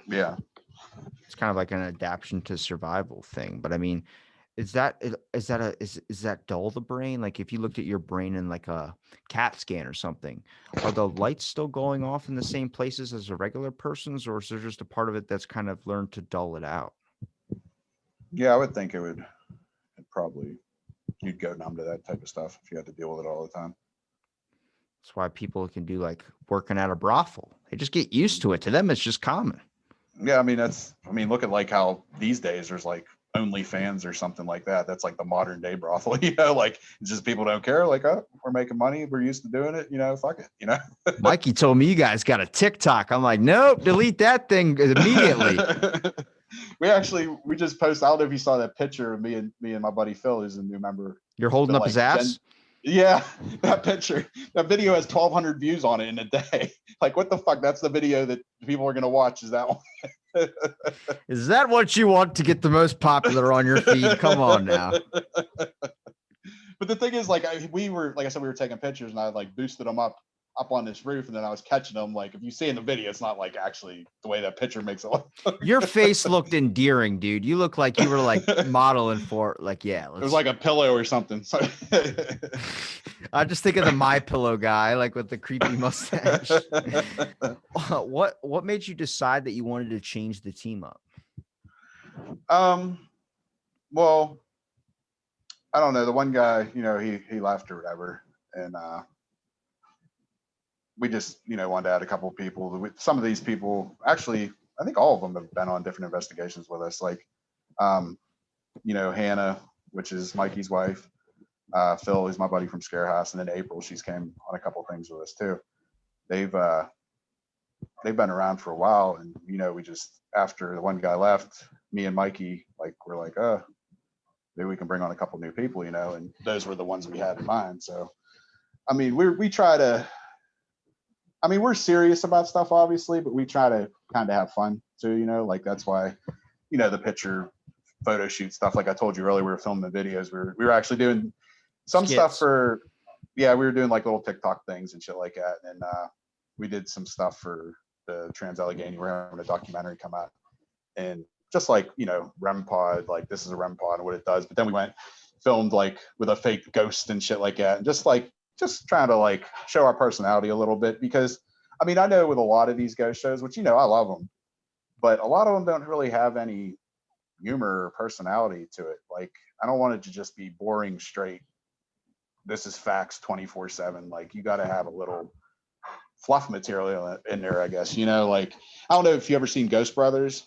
Yeah. It's kind of like an adaptation to survival thing. But I mean, is that dull the brain? Like if you looked at your brain in like a CAT scan or something, are the lights still going off in the same places as a regular person's, or is there just a part of it that's kind of learned to dull it out? Yeah, I would think it probably you'd go numb to that type of stuff if you had to deal with it all the time. That's why people can do like working at a brothel. They just get used to it. To them, it's just common. Yeah, I mean, look at like how these days there's like OnlyFans or something like that. That's like the modern day brothel, like it's just people don't care. Like, oh, we're making money, we're used to doing it, fuck it. Mikey told me you guys got a TikTok. I'm like, nope, delete that thing immediately. We just posted. I don't know if you saw that picture of me and my buddy Phil, who's a new member. You're It's holding been up his like ass. yeah, that picture, that video has 1,200 views on it in a day. Like, what the fuck? That's the video that people are gonna watch. Is that one? Is that what you want to get the most popular on your feed? Come on now. But the thing is, like, like I said, we were taking pictures, and I like boosted them up on this roof, and then I was catching them. Like, if you see in the video, it's not like actually the way that picture makes it look. Your face looked endearing, dude. You look like you were like It modeling for like, yeah, was let's like a pillow or something. So I just think of the My Pillow guy, like with the creepy mustache. What made you decide that you wanted to change the team up? um, well, I don't know. The one guy, he left or whatever, and we just, wanted to add a couple of people. Some of these people, actually, I think all of them have been on different investigations with us. Like, um, Hannah, which is Mikey's wife. Phil, who's my buddy from Scare House, and then April, she's came on a couple of things with us too. They've uh, they've been around for a while, and we just, after the one guy left, me and Mikey, like, we're like, maybe we can bring on a couple new people, and those were the ones we had in mind. So, I mean, we try to. I mean, we're serious about stuff, obviously, but we try to kind of have fun too. Like that's why, the picture photo shoot stuff. Like I told you earlier, we were filming the videos. We were actually doing some stuff Skits. for, yeah, we were doing like little TikTok things and shit like that. And we did some stuff for the Trans Allegheny. We're having a documentary come out, and just like, REM pod, like this is a REM pod and what it does. But then we went filmed like with a fake ghost and shit like that, and just trying to like show our personality a little bit, because I mean, I know with a lot of these ghost shows, which I love them, but a lot of them don't really have any humor or personality to it. Like, I don't want it to just be boring straight, this is facts 24/7. Like, you got to have a little fluff material in there, I guess. Like I don't know if you ever seen Ghost Brothers.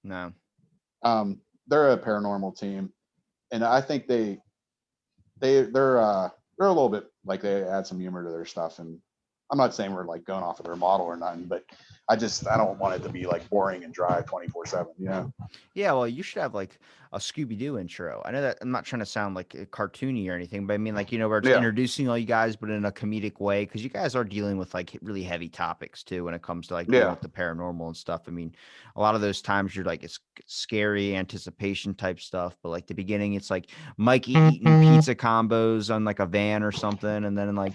No. They're a paranormal team, and I think they're a little bit like they add some humor to their stuff. And I'm not saying we're like going off of their model or nothing, but I don't want it to be like boring and dry 24/7. Yeah, well, you should have like a Scooby Doo intro. I know that I'm not trying to sound like cartoony or anything, but I mean, like, where it's Yeah. introducing all you guys, but in a comedic way, because you guys are dealing with like really heavy topics too when it comes to like dealing Yeah. with the paranormal and stuff. I mean, a lot of those times you're like, it's scary anticipation type stuff, but like the beginning, it's like Mikey eating pizza combos on like a van or something. And then like,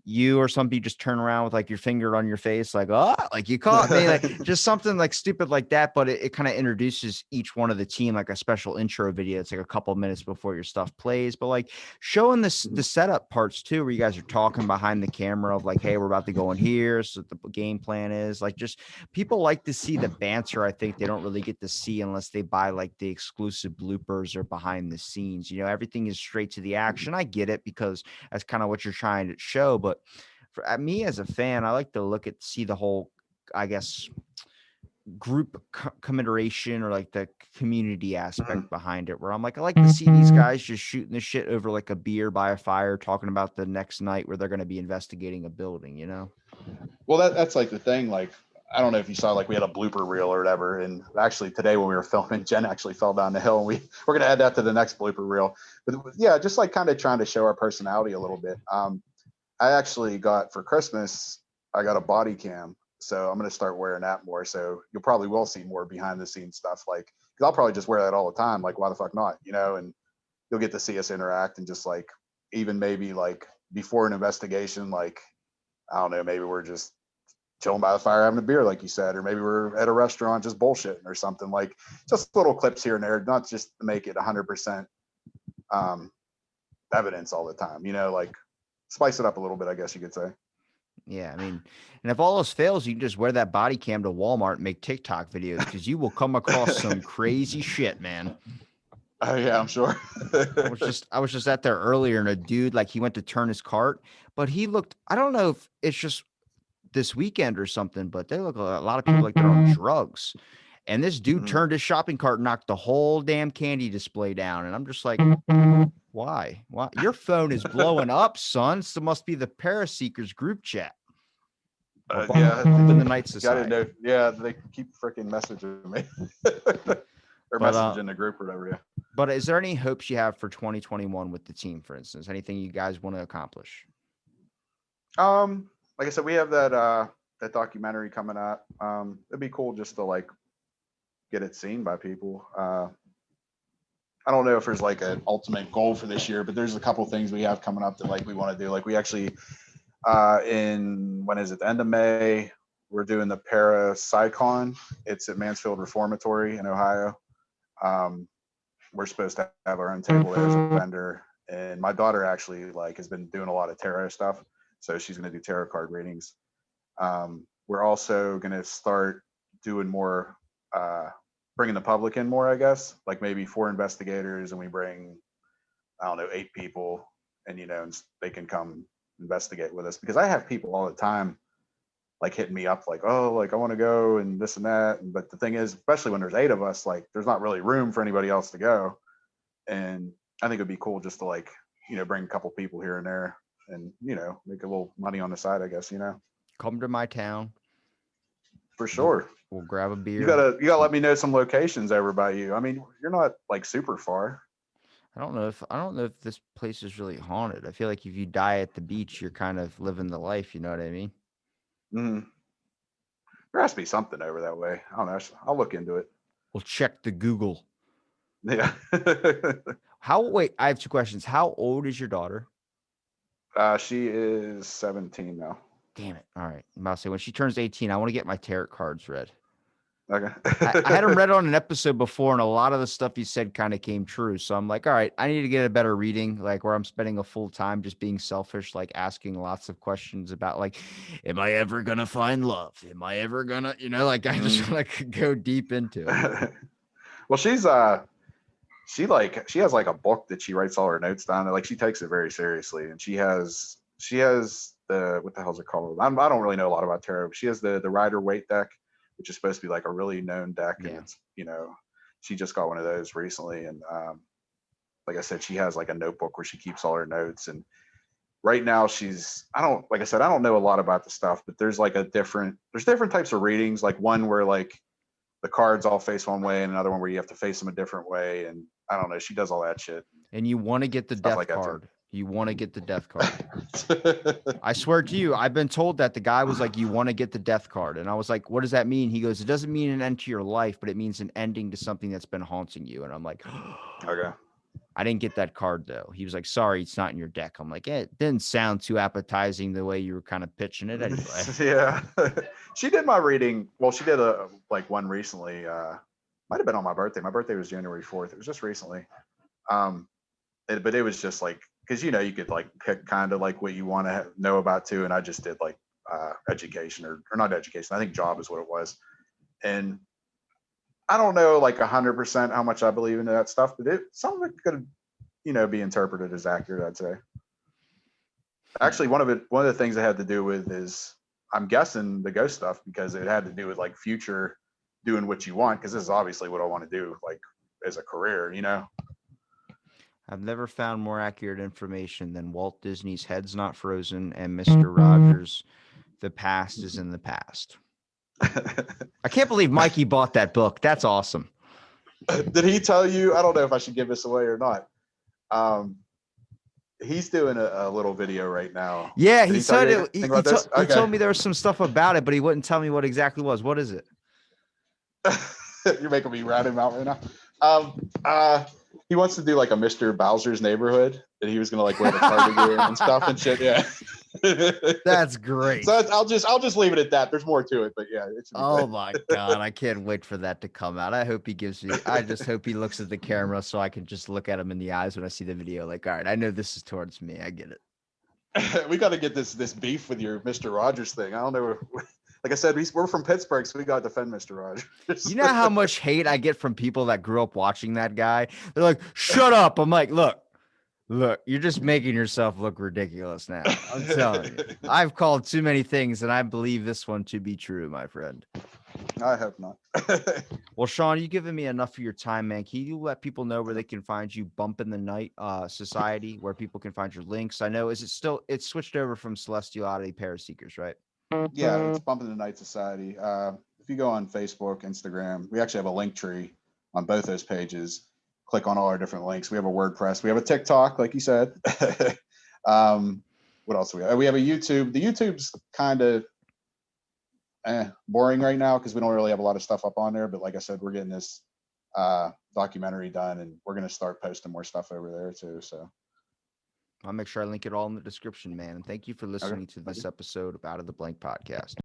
you or somebody just turn around with like your finger on your face, like, oh, like you caught me, like just something like stupid like that. But it kind of introduces each one of the team like a special intro video. It's like a couple minutes before your stuff plays, but like showing the setup parts too, where you guys are talking behind the camera of like, hey, we're about to go in here. So the game plan is like, just people like to see the banter. I think they don't really get to see unless they buy like the exclusive bloopers or behind the scenes. Everything is straight to the action. I get it because that's kind of what you're trying to show. But for me as a fan, I like to see the whole, I guess, group commiseration or like the community aspect behind it, where I'm like, I like to see these guys just shooting the shit over like a beer by a fire, talking about the next night where they're going to be investigating a building. Well, that's like the thing. Like, I don't know if you saw, like we had a blooper reel or whatever. And actually today when we were filming, Jen actually fell down the hill, and we're going to add that to the next blooper reel. But yeah, just like kind of trying to show our personality a little bit. I actually got for Christmas, I got a body cam. So I'm going to start wearing that more. So you'll probably will see more behind the scenes stuff. Like, cause I'll probably just wear that all the time. Like, why the fuck not? And you'll get to see us interact, and just like, even maybe like before an investigation, like, I don't know, maybe we're just chilling by the fire having a beer, like you said, or maybe we're at a restaurant just bullshitting or something. Like, just little clips here and there, not just to make it 100% evidence all the time, like spice it up a little bit, I guess you could say. Yeah, I mean, and if all else fails, you can just wear that body cam to Walmart and make TikTok videos, because you will come across some crazy shit, man. Yeah, I'm sure. I was just at there earlier, and a dude, like, he went to turn his cart, but he looked, I don't know if it's just this weekend or something, but they look a lot of people like they're on drugs. And this dude turned his shopping cart and knocked the whole damn candy display down. And I'm just like, why? Why? Your phone is blowing up, son. So it must be the Paraseekers group chat. Yeah, in the Night Society. Know, yeah, they keep freaking messaging me or messaging the group or whatever. Yeah. But is there any hopes you have for 2021 with the team, for instance? Anything you guys want to accomplish? Like I said, we have that documentary coming out. It'd be cool just to like get it seen by people. I don't know if there's like an ultimate goal for this year, but there's a couple things we have coming up that like we want to do. Like, we actually when is it, the end of May, we're doing the Para-Psychon. It's at Mansfield Reformatory in Ohio. We're supposed to have our own table there as a vendor, and my daughter actually like has been doing a lot of tarot stuff, so she's going to do tarot card readings. We're also going to start doing more, bringing the public in more, I guess, like maybe 4 investigators, and we bring, I don't know, 8 people, and and they can come investigate with us, because I have people all the time like hitting me up like, oh, like I want to go and this and that. But the thing is, especially when there's 8 of us, like there's not really room for anybody else to go. And I think it'd be cool just to like, bring a couple people here and there, and make a little money on the side, I guess. Come to my town. For sure. We'll grab a beer. You gotta let me know some locations over by you. I mean, you're not like super far. I don't know if this place is really haunted. I feel like if you die at the beach, you're kind of living the life. You know what I mean? Mm-hmm. There has to be something over that way. I don't know. I'll look into it. We'll check the Google. Yeah. Wait, I have 2 questions. How old is your daughter? She is 17 now. Damn it. All right. I'm about to say, when she turns 18, I want to get my tarot cards read. Okay. I had him read on an episode before, and a lot of the stuff he said kind of came true. So I'm like, all right, I need to get a better reading, like where I'm spending a full time just being selfish, like asking lots of questions about like, am I ever going to find love? Am I ever going to, like I just want to go deep into it. Well, she has like a book that she writes all her notes down. Like, she takes it very seriously, and she has the what the hell's it called? I don't really know a lot about tarot. But she has the Rider Waite deck, which is supposed to be like a really known deck, and Yeah. it's she just got one of those recently, and like I said, she has like a notebook where she keeps all her notes. And right now like I said, I don't know a lot about the stuff, but there's different types of readings, like one where like the cards all face one way and another one where you have to face them a different way. And I don't know, she does all that shit. And you want to get the Stuff death like that too. card. You want to get the death card. I swear to you, I've been told that the guy was like, you want to get the death card. And I was like, what does that mean? He goes, it doesn't mean an end to your life, but it means an ending to something that's been haunting you. And I'm like, Okay. I didn't get that card though. He was like, sorry, it's not in your deck. I'm like, it didn't sound too appetizing the way you were kind of pitching it anyway. Yeah. She did my reading. Well, she did one recently. Might have been on my birthday. My birthday was January 4th. It was just recently. But it was just like, because you could like pick kind of like what you want to know about too. And I just did like education or not education. I think job is what it was. And I don't know like 100% how much I believe into that stuff, but some of it could, be interpreted as accurate, I'd say. Actually, one of the things it had to do with is, I'm guessing, the ghost stuff, because it had to do with like future doing what you want, because this is obviously what I want to do, like as a career, I've never found more accurate information than Walt Disney's Head's Not Frozen and Mr. Rogers' The Past is in the Past. I can't believe Mikey bought that book. That's awesome. Did he tell you? I don't know if I should give this away or not. He's doing a little video right now. Yeah, Did he said it. he Told me there was some stuff about it, but he wouldn't tell me what exactly was. What is it? You're making me rat him out right now. He wants to do like a Mr. Bowser's Neighborhood, and he was gonna like wear the cardigan and stuff and shit. Yeah, that's great. So I'll just leave it at that. There's more to it, but yeah. Oh my god, I can't wait for that to come out. I hope he gives me. I just hope he looks at the camera so I can just look at him in the eyes when I see the video. Like, all right, I know this is towards me. I get it. We got to get this beef with your Mr. Rogers thing. I don't know. Like I said, we're from Pittsburgh, so we got to defend Mr. Rogers. You know how much hate I get from people that grew up watching that guy? They're like, shut up. I'm like, look, you're just making yourself look ridiculous now. I'm telling you. I've called too many things, and I believe this one to be true, my friend. I have not. Well, Sean, you've given me enough of your time, man. Can you let people know where they can find you, Bump in the Night Society, where people can find your links? I know, it's switched over from Celestial Oddity Paraseekers, right? Yeah, it's Bump in the Night Society. If you go on Facebook, Instagram, we actually have a link tree on both those pages. Click on all our different links. We have a WordPress. We have a TikTok, like you said. What else do we have? We have a YouTube. The YouTube's kind of boring right now because we don't really have a lot of stuff up on there. But like I said, we're getting this documentary done, and we're going to start posting more stuff over there too. So I'll make sure I link it all in the description, man. And thank you for listening to this episode of Out of the Blank podcast.